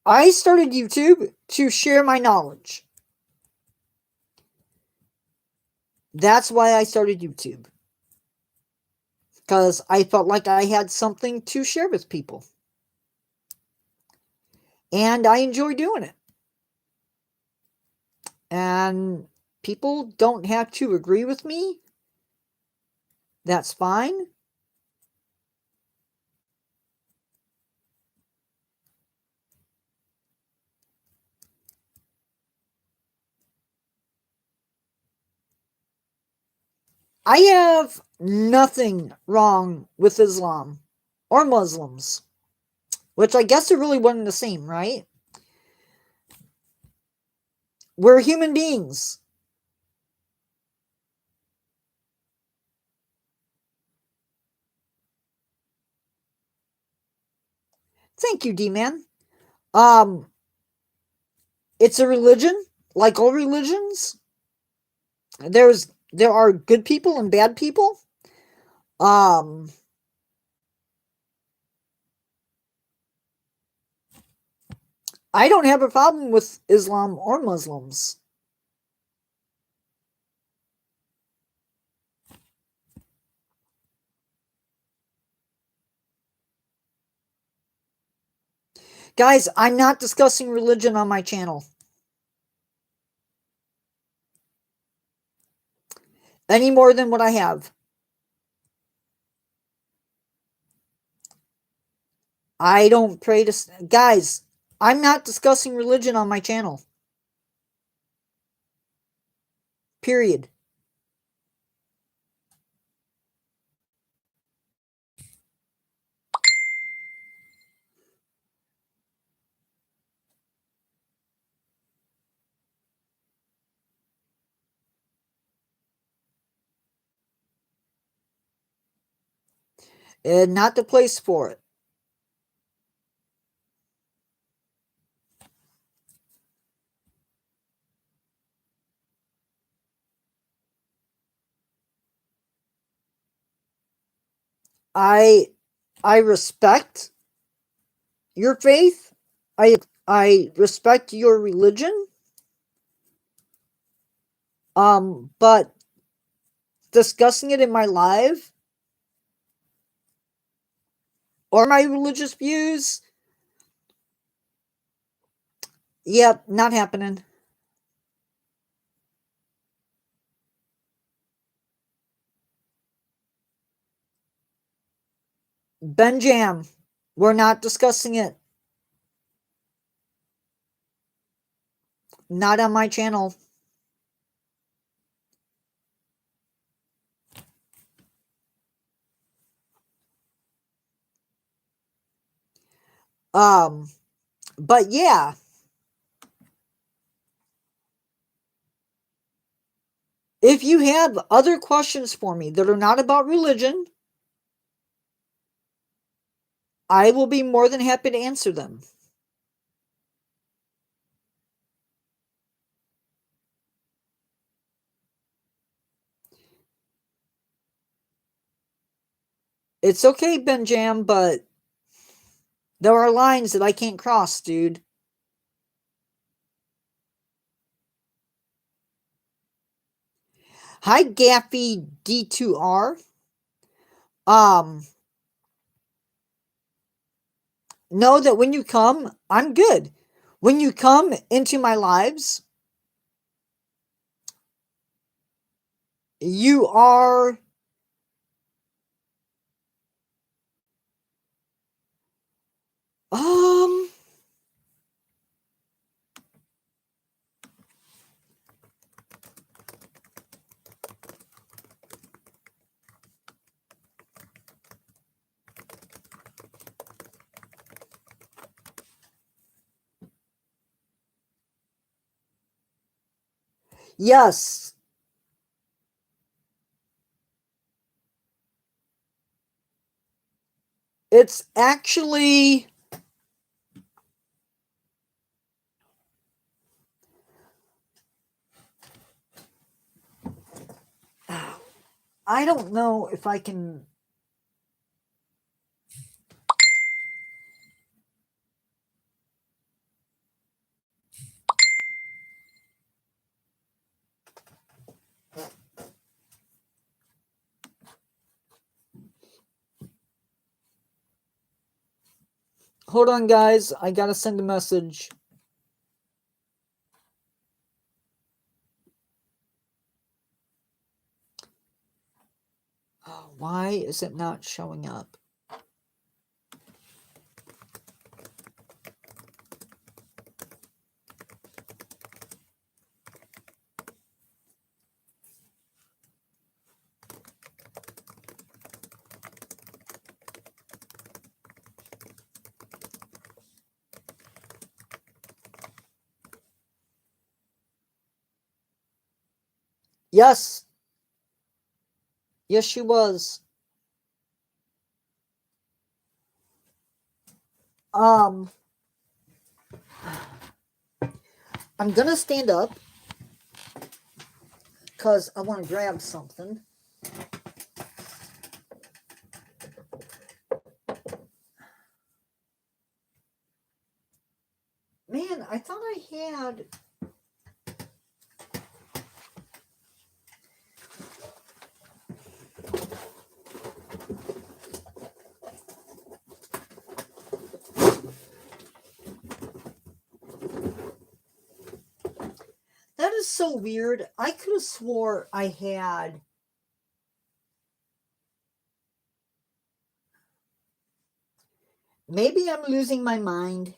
I started YouTube to share my knowledge. That's why I started YouTube. Because I felt like I had something to share with people. And I enjoy doing it. And people don't have to agree with me. That's fine. I have nothing wrong with Islam or Muslims, which I guess are really one and the same, right? We're human beings. Thank you, D-Man. Um, it's a religion, like all religions. There are good people and bad people. Um, I don't have a problem with Islam or Muslims. Guys, I'm not discussing religion on my channel any more than what I have. I don't pray to. Guys, I'm not discussing religion on my channel. Period. Not the place for it. I I respect your faith. I respect your religion. But discussing it in my live or my religious views, yep, not happening. Benjam, we're not discussing it. Not on my channel. Um, but yeah, if you have other questions for me that are not about religion, I will be more than happy to answer them. It's okay, Benjam, but there are lines that I can't cross, dude. Hi, Gaffy D2R. Um, know that when you come, I'm good. When you come into my lives, you are um yes. It's actually I don't know if I can... Hold on, guys. I gotta send a message. Oh, why is it not showing up? Yes. Yes, she was. I'm gonna stand up because I want to grab something. Man, I thought I had... That is so weird. I could have swore I had... Maybe I'm losing my mind.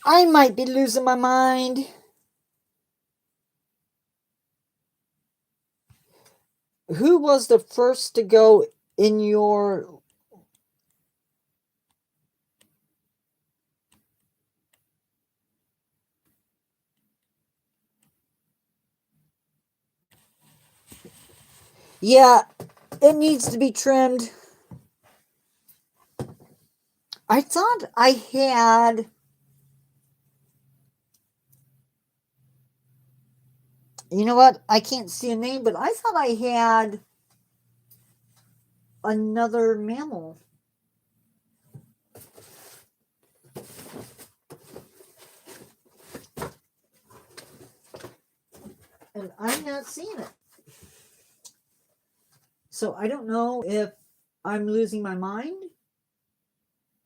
I might be losing my mind. Who was the first to go in your... Yeah, it needs to be trimmed. I thought I had... You know what? I can't see a name, but I thought I had another mammal. And I'm not seeing it. So I don't know if I'm losing my mind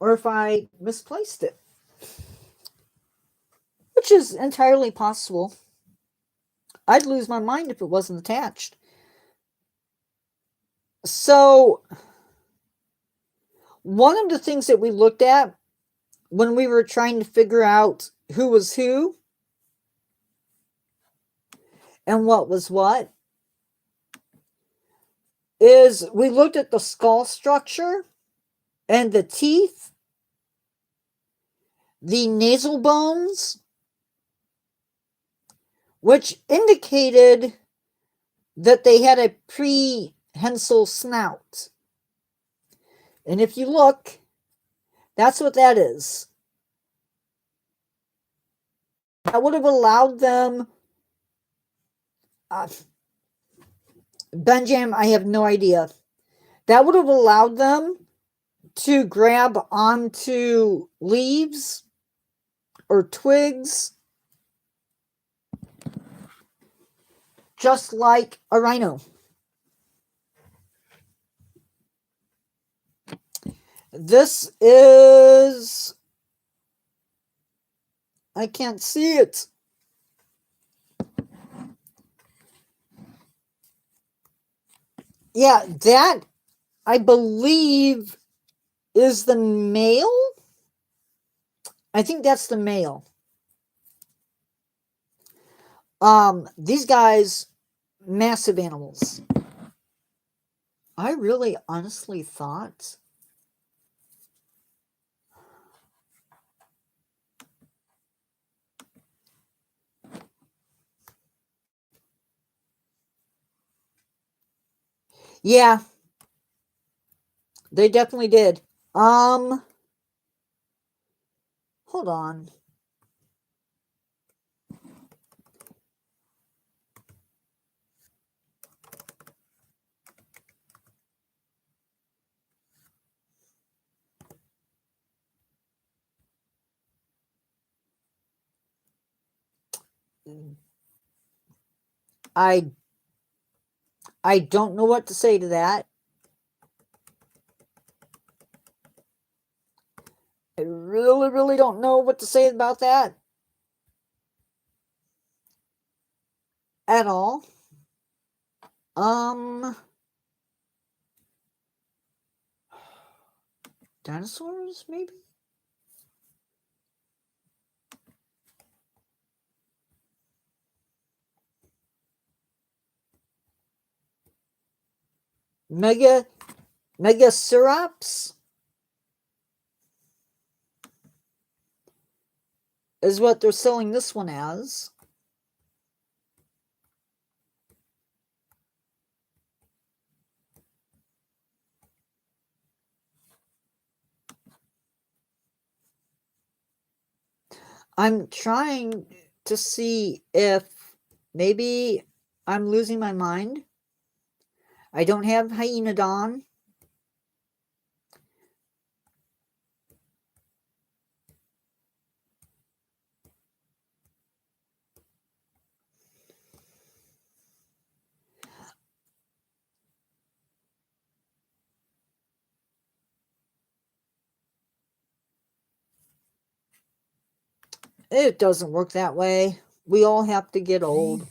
or if I misplaced it, which is entirely possible. I'd lose my mind if it wasn't attached. So one of the things that we looked at when we were trying to figure out who was who and what was what is we looked at the skull structure and the teeth, the nasal bones, which indicated that they had a prehensile snout. And if you look, that's what that is. That would have allowed them... Benjam, I have no idea. That would have allowed them to grab onto leaves or twigs, just like a rhino. This is... I can't see it. Yeah, that, I believe, is the male. I think that's the male. These guys, massive animals. I really honestly thought... Yeah, they definitely did. Hold on. I don't know what to say to that. I really, really don't know what to say about that at all. Dinosaurs, maybe? Megacerops is what they're selling this one as. I'm trying to see if maybe I'm losing my mind. I don't have Hyaenodon. It doesn't work that way. We all have to get old.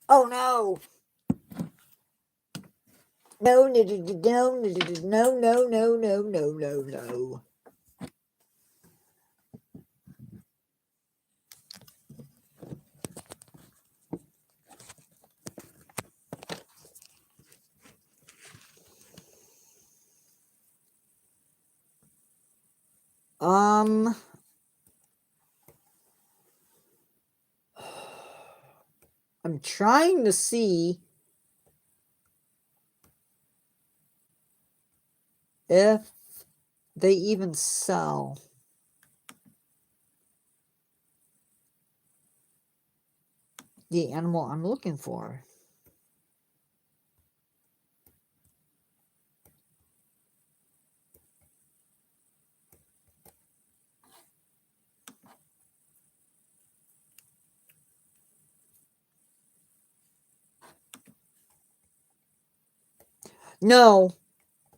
Oh no. No, no, no, no, no, no, no, no, no, no, no. I'm trying to see if they even sell. The animal I'm looking for. No,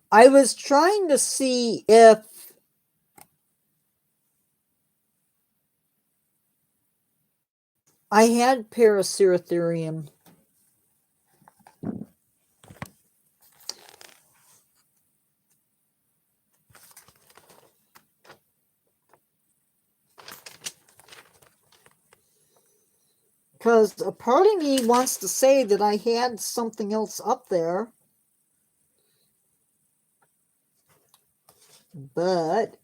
I was trying to see if I had Paraceratherium. Because a part of me wants to say that I had something else up there. But,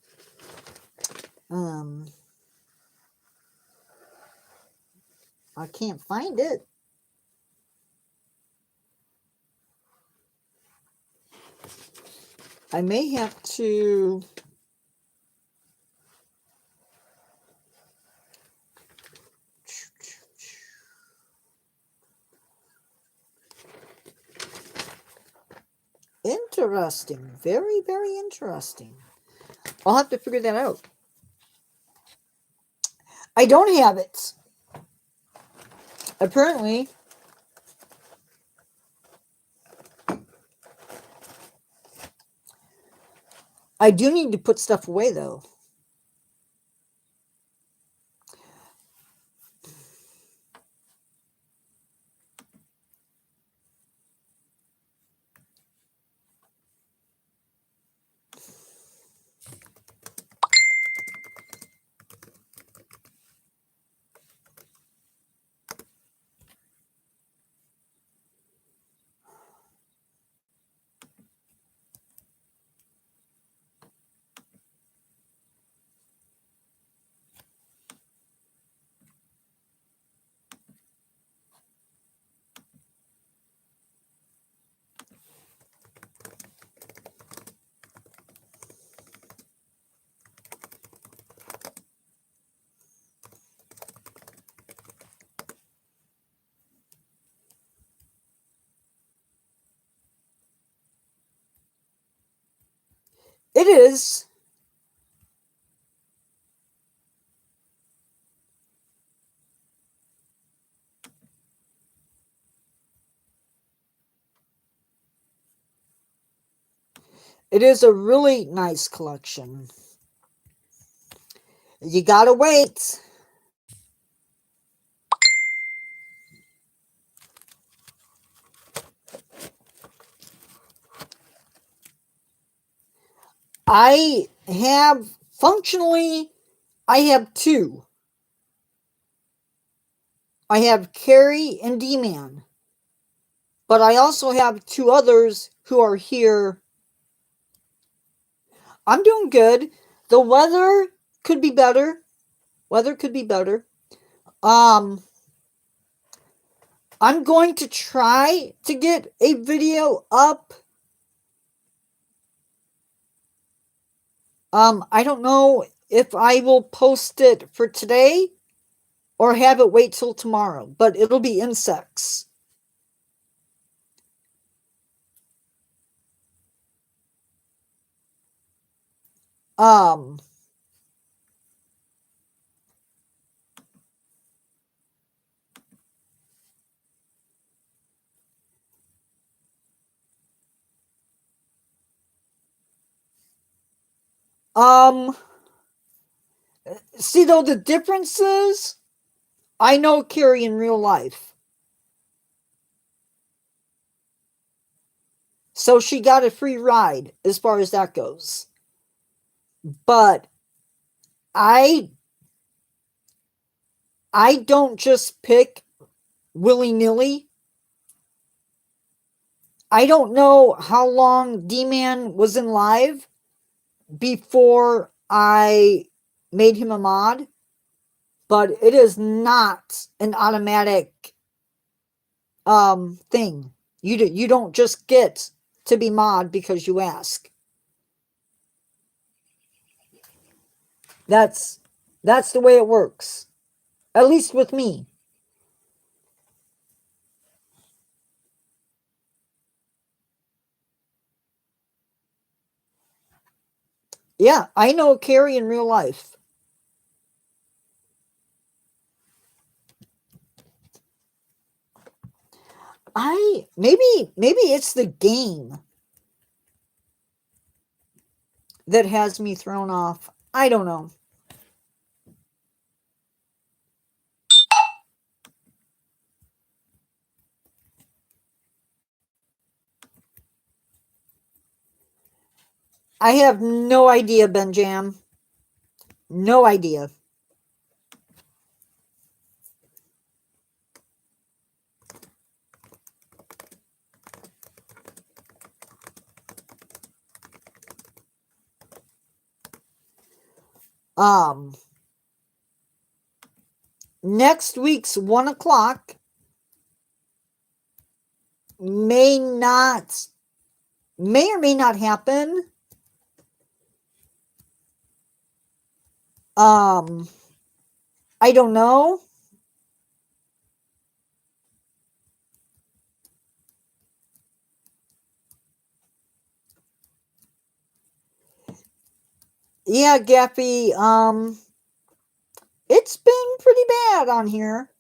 I can't find it. I may have to... Interesting. Very, very interesting. I'll have to figure that out. I don't have it. Apparently. I do need to put stuff away, though. It is. It is a really nice collection. You gotta wait. I have, functionally, I have two. I have Carrie and D-Man. But I also have two others who are here. I'm doing good. The weather could be better. Weather could be better. I'm going to try to get a video up. I don't know if I will post it for today or have it wait till tomorrow, but it'll be insects. Um, um, see though the difference is I know Carrie in real life. So she got a free ride as far as that goes. But I don't just pick willy-nilly. I don't know how long D-Man was in live before I made him a mod, but it is not an automatic thing. You don't just get to be mod because you ask. That's the way it works. At least with me. Yeah, I know Carrie in real life. Maybe it's the game that has me thrown off. I don't know. I have no idea, Benjam. No idea. Next week's 1 o'clock may or may not happen. I don't know. Yeah, Gaffy, it's been pretty bad on here.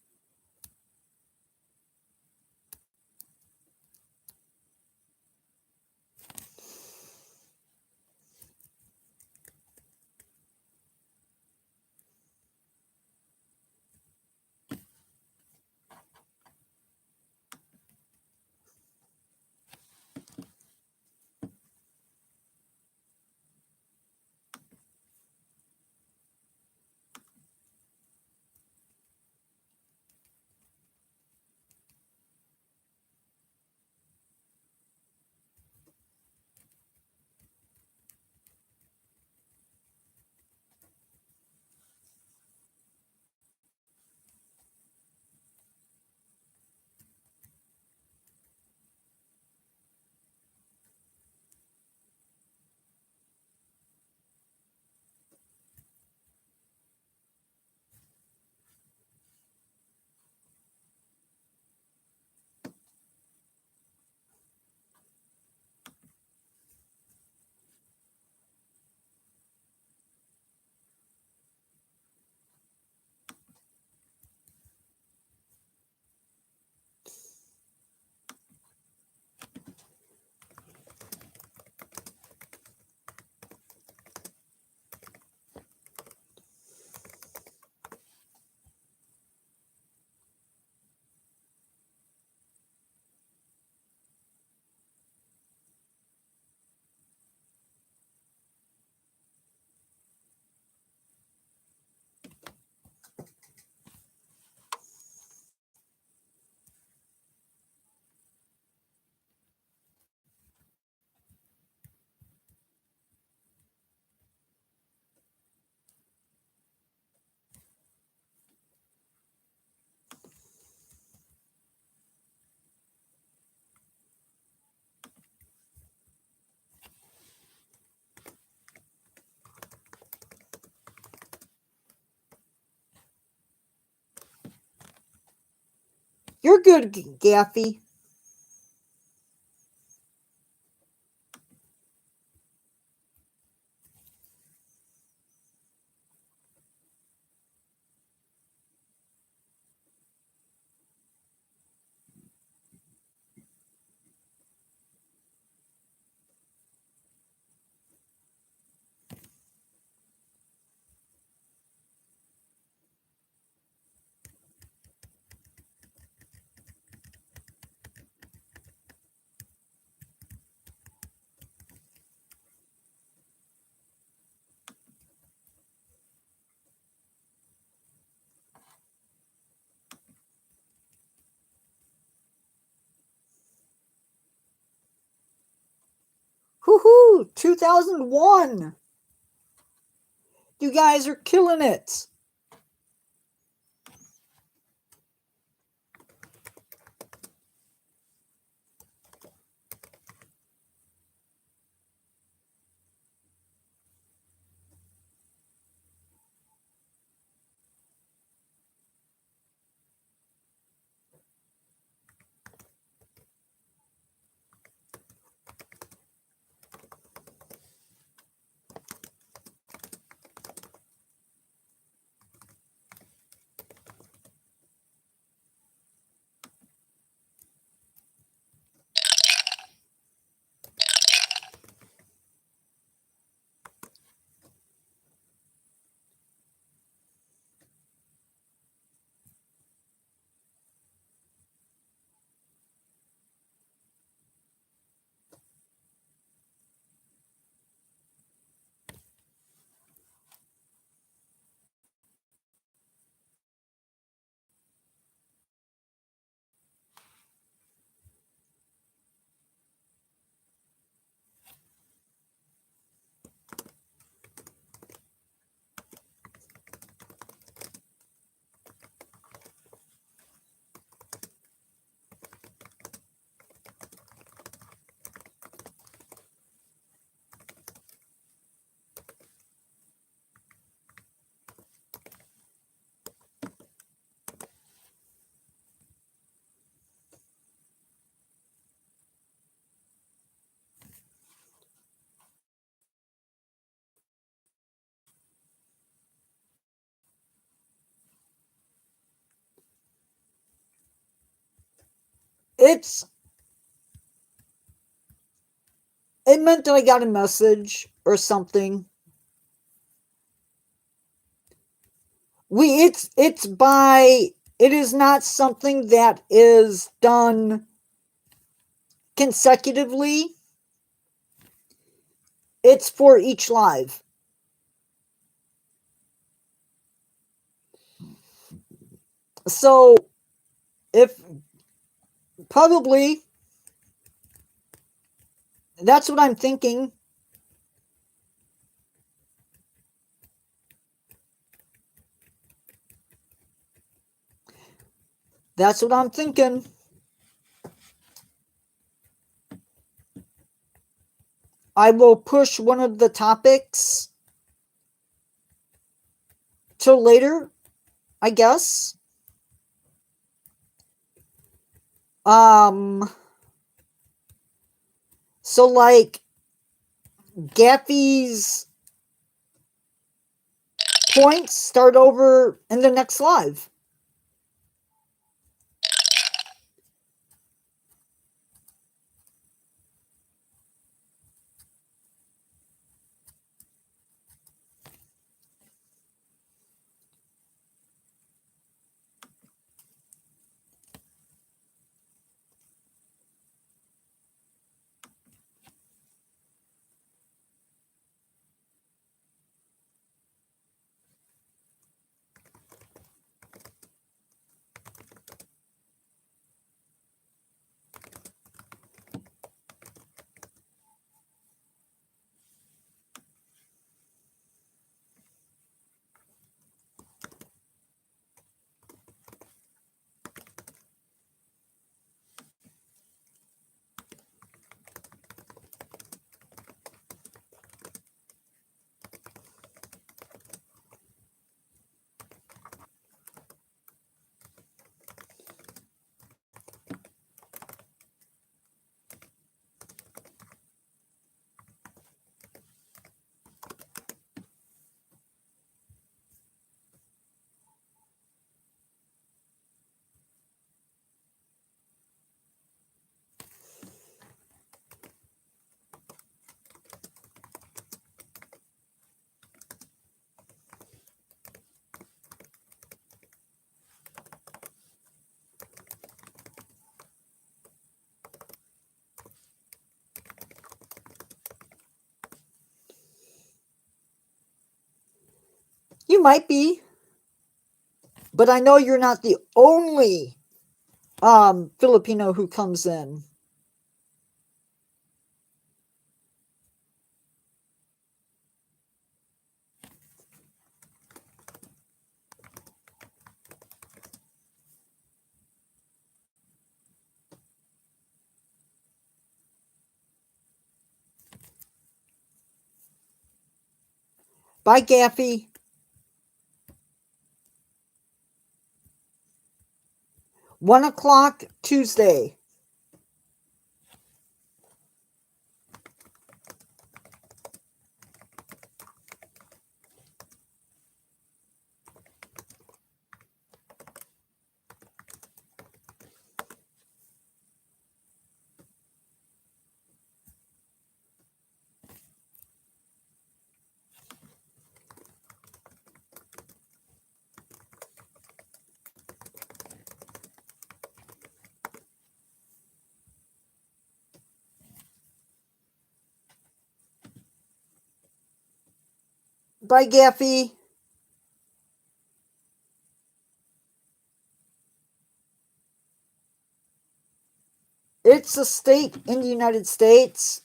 You're good, Gaffy. Woohoo! 2001! You guys are killing it! It meant that I got a message or something. It is not something that is done consecutively. It's for each live. So, if probably that's what I'm thinking. That's what I'm thinking. I will push one of the topics till later, I guess. So like Gaffy's points start over in the next live. might be. But I know you're not the only Filipino who comes in. Bye, Gaffy. 1 o'clock Tuesday. Bye, Gaffy. It's a state in the United States.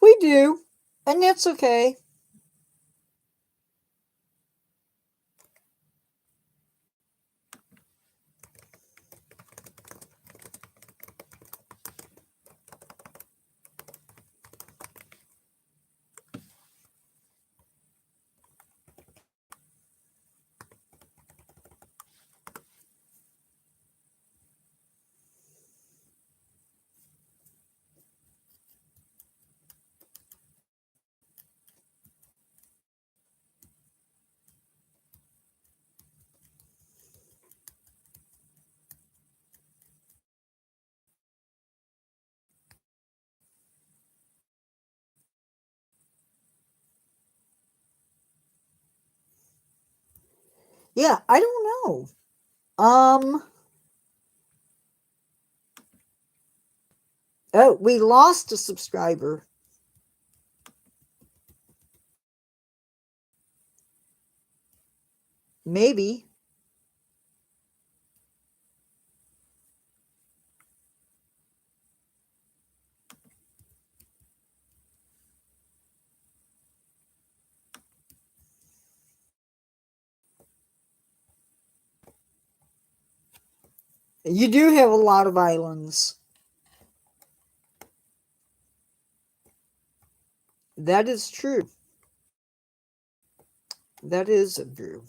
We do, and that's okay. Yeah, I don't know. Oh, we lost a subscriber. Maybe. You do have a lot of islands. That is true. That is true.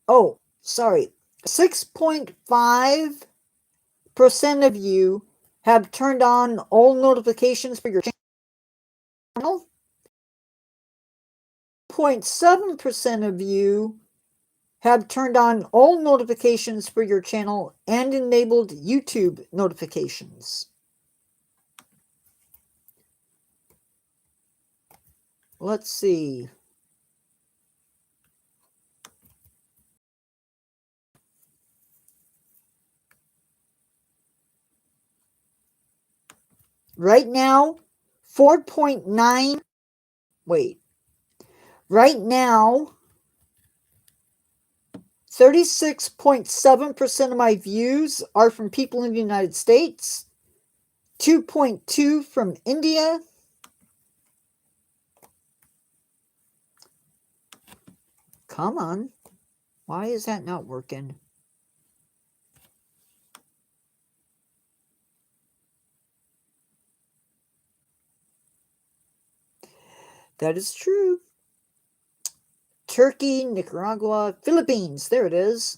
Oh, sorry. 6.5% of you have turned on all notifications for your channel. 0.7% of you have turned on all notifications for your channel and enabled YouTube notifications. Let's see. right now, 4.9. Wait. Right now, 36.7% of my views are from people in the United States, 2.2 from India, come on, why is that not working? That is true. Turkey, Nicaragua, Philippines, there it is.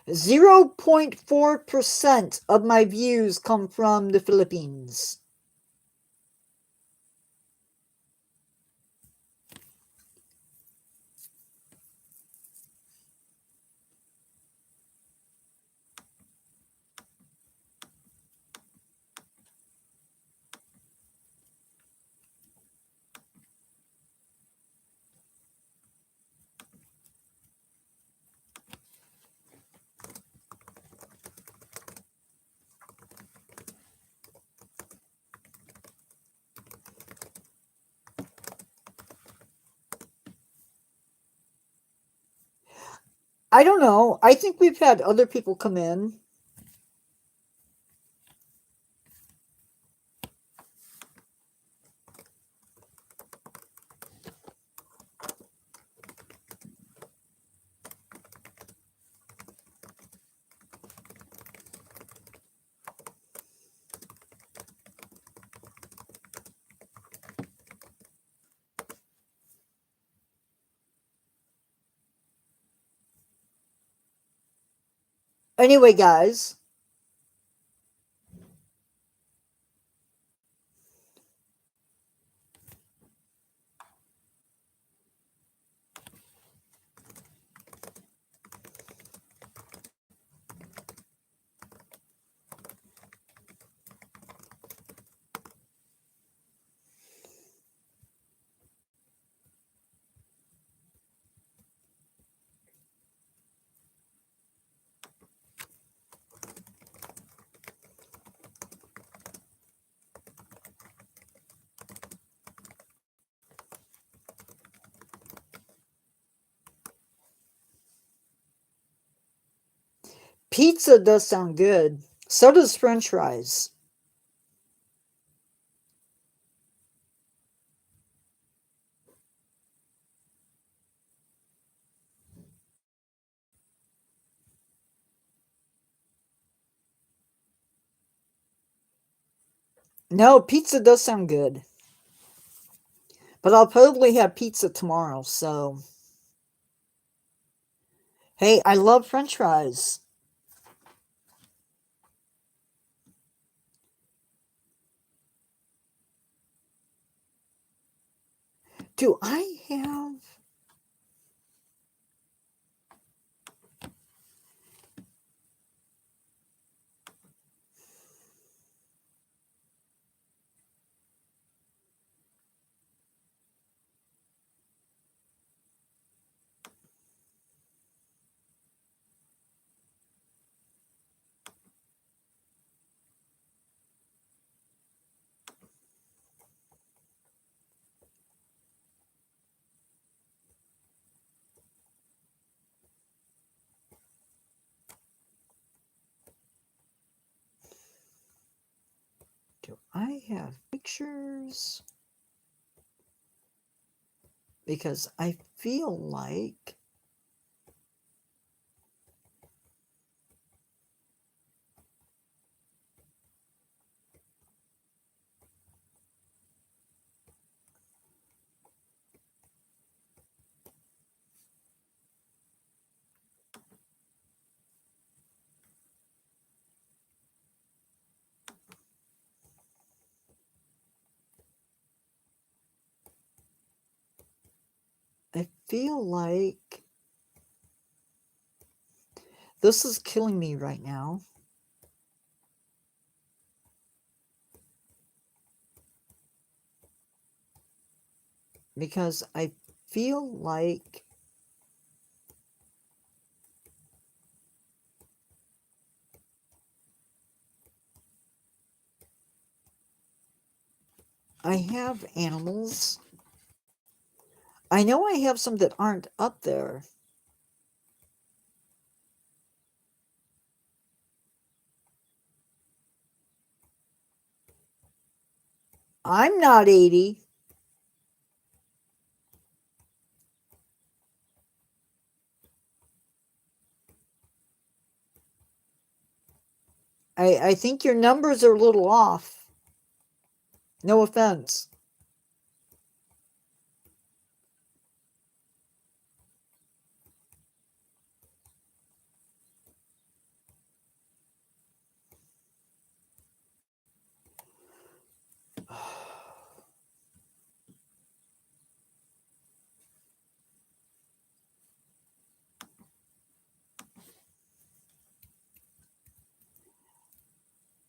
0.4% of my views come from the Philippines. I don't know. I think we've had other people come in. Anyway, guys. Pizza does sound good. So does French fries. No, pizza does sound good. But I'll probably have pizza tomorrow, so. Hey, I love French fries. Do I have. Do I have pictures? Because I feel like. I feel like. This is killing me right now. Because I feel like. I have animals. I know I have some that aren't up there. I'm not 80. I think your numbers are a little off. No offense.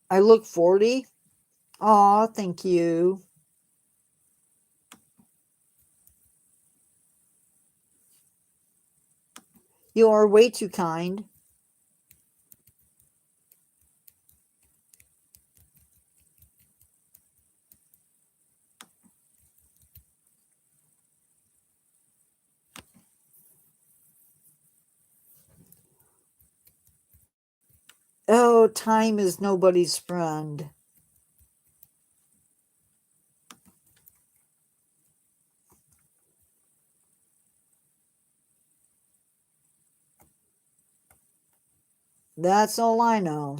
I look 40. Aw, thank you. You are way too kind. Oh, time is nobody's friend. That's all I know.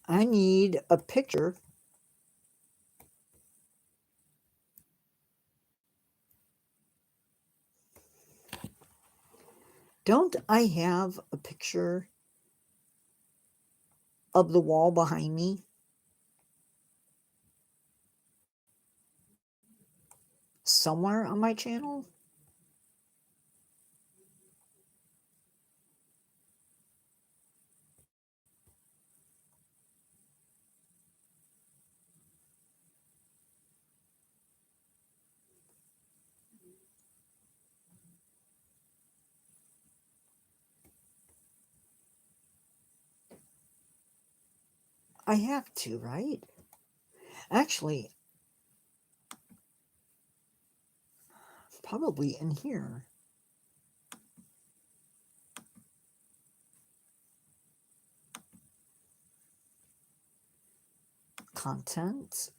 I need a picture. Don't I have a picture of the wall behind me? Somewhere on my channel? I have to, right? Actually, probably in here. Content.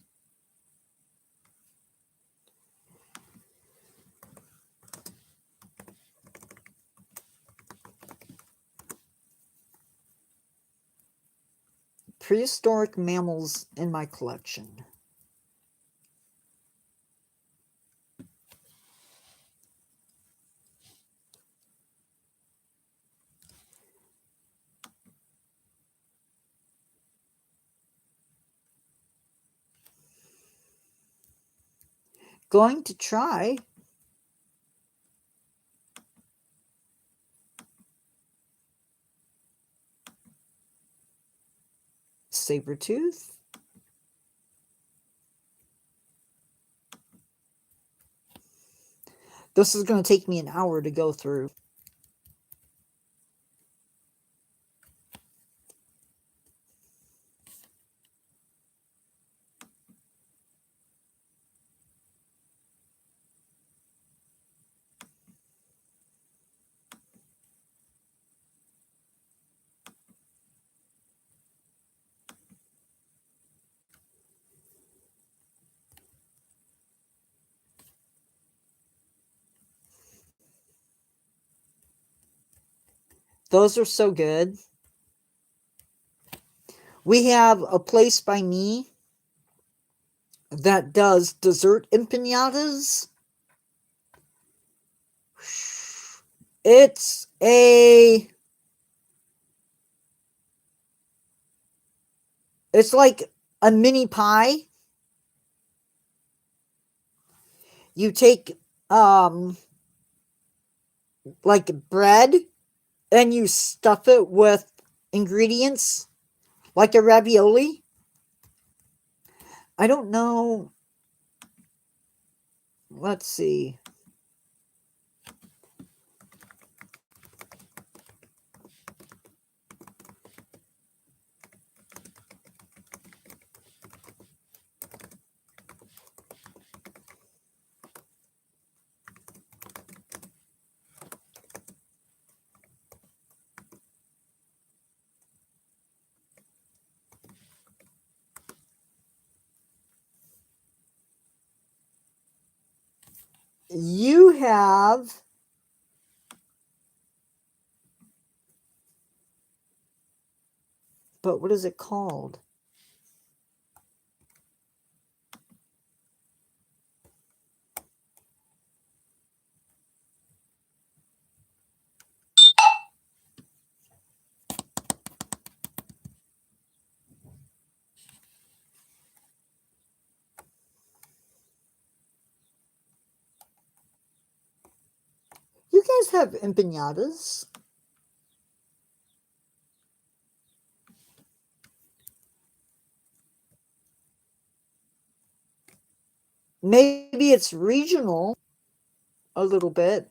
Prehistoric mammals in my collection. Going to try. Sabertooth. This is going to take me an hour to go through. Those are so good. We have a place by me that does dessert empanadas. It's like a mini pie. You take like bread and you stuff it with ingredients like a ravioli. I don't know. Let's see. you have but what is it called? You guys have empanadas. Maybe it's regional a little bit.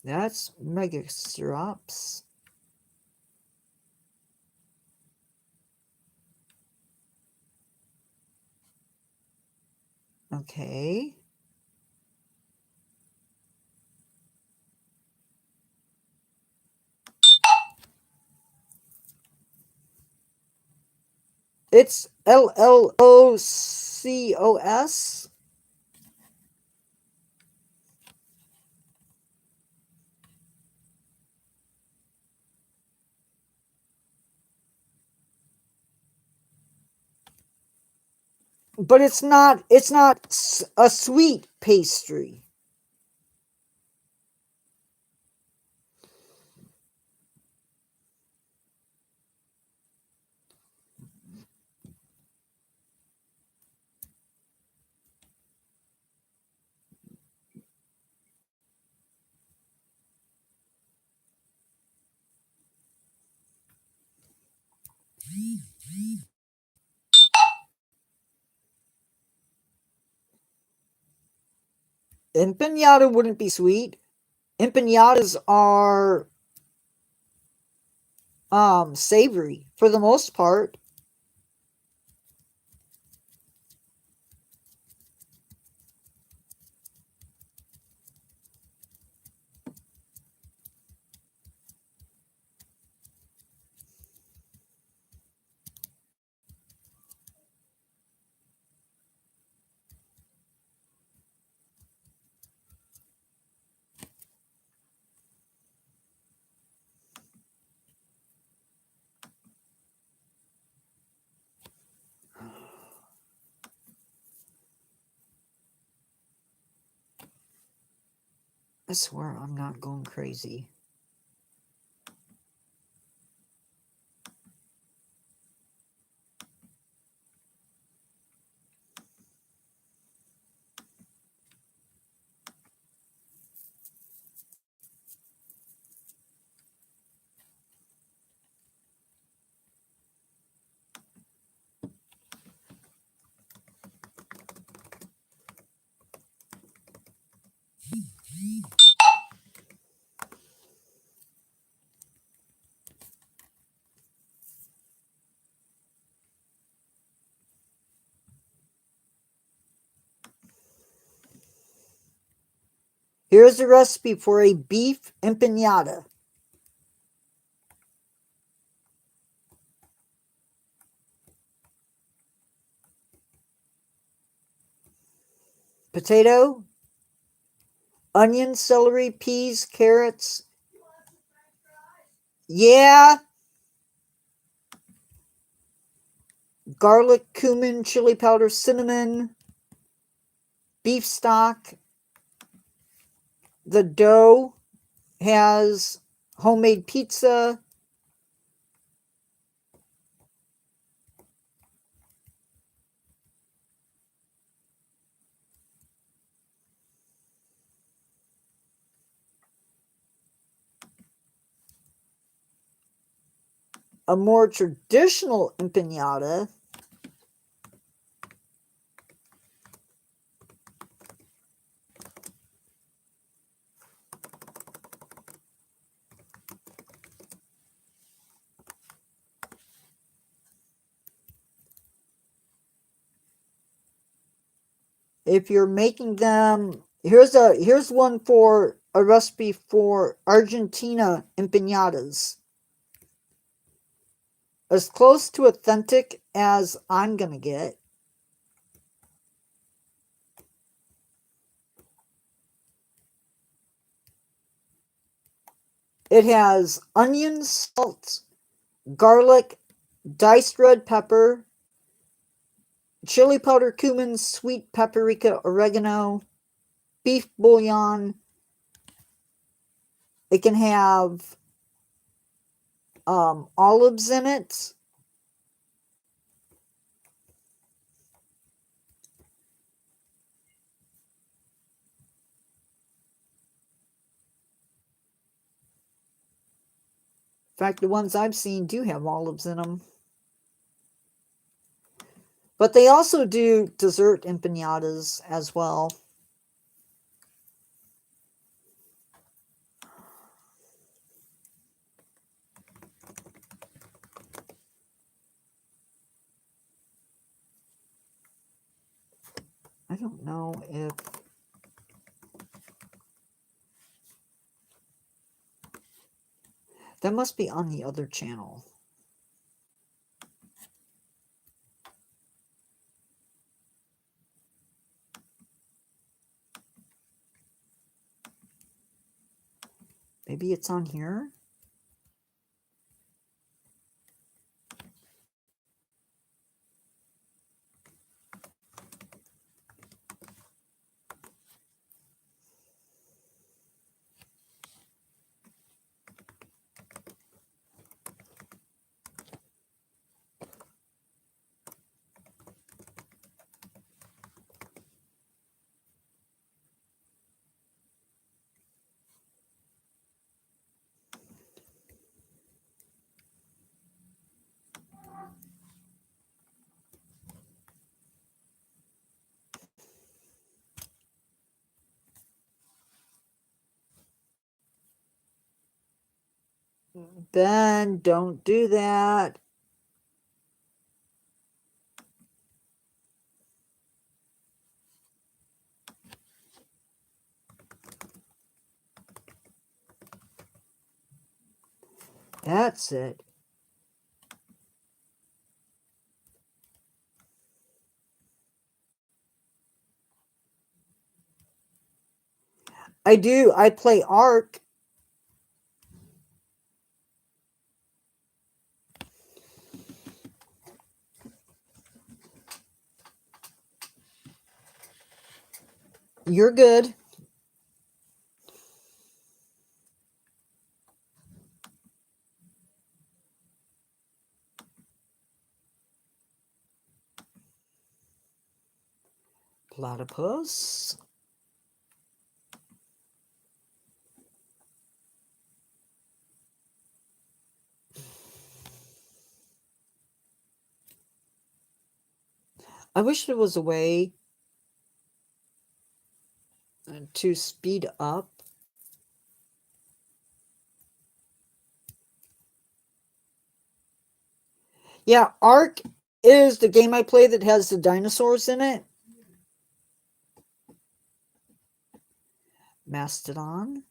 That's Megacerops. Okay. It's LLOCOS. But it's not a sweet pastry. Empanada wouldn't be sweet. Empanadas are savory for the most part. I swear I'm not going crazy. Here's the recipe for a beef empanada. Potato, onion, celery, peas, carrots. Yeah. Garlic, cumin, chili powder, cinnamon, beef stock. The dough has homemade pizza. A more traditional empanada if you're making them, here's one for a recipe for Argentina empanadas. As close to authentic as I'm gonna get. It has onions, salt, garlic, diced red pepper, chili powder, cumin, sweet paprika, oregano, beef bouillon. It can have olives in it. In fact, the ones I've seen do have olives in them. But they also do dessert empanadas as well. I don't know if... That must be on the other channel. Maybe it's on here? Ben, don't do that. That's it. I do. I play Ark. You're good. Platypus. I wish there was a way to speed up. Yeah, Ark is the game I play that has the dinosaurs in it. Mastodon.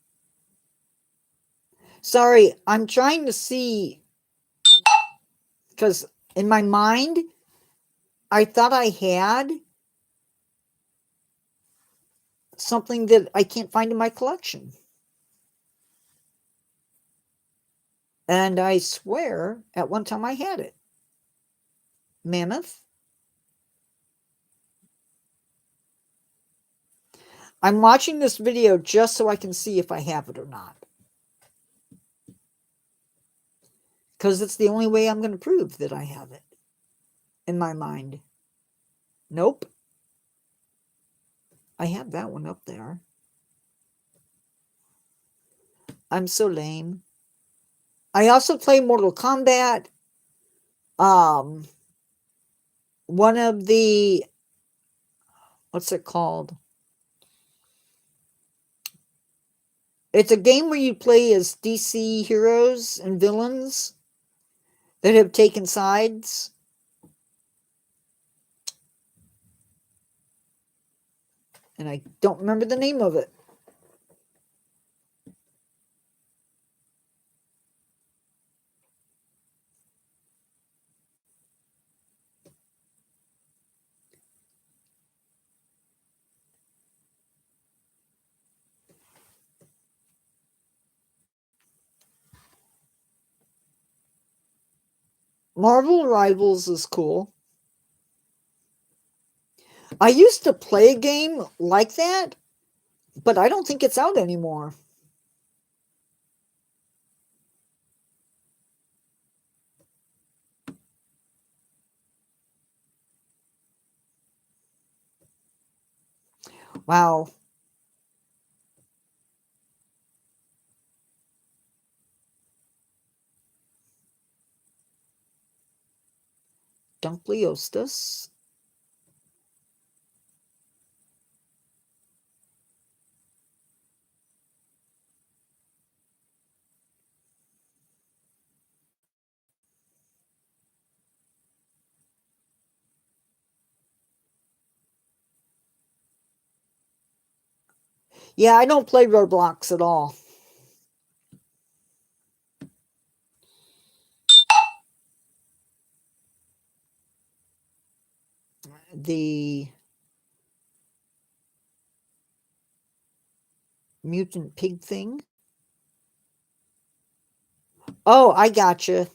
Sorry, I'm trying to see, because in my mind, I thought I had something that I can't find in my collection. And I swear, at one time I had it. Mammoth. I'm watching this video just so I can see if I have it or not. Because it's the only way I'm going to prove that I have it. In my mind. Nope. I have that one up there. I'm so lame. I also play Mortal Kombat. One of the... What's it called? It's a game where you play as DC heroes and villains that have taken sides. And I don't remember the name of it. Marvel Rivals is cool. I used to play a game like that, but I don't think it's out anymore. Wow. Plesiosaur. Yeah, I don't play Roblox at all. The mutant pig thing. Oh, I gotcha.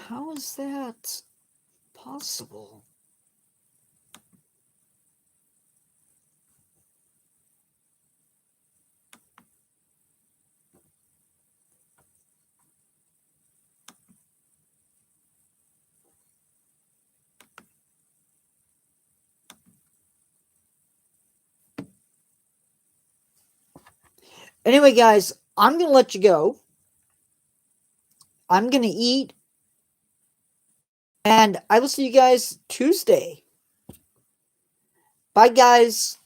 How is that possible? Anyway, guys, I'm going to let you go. I'm going to eat. And I will see you guys Tuesday. Bye, guys.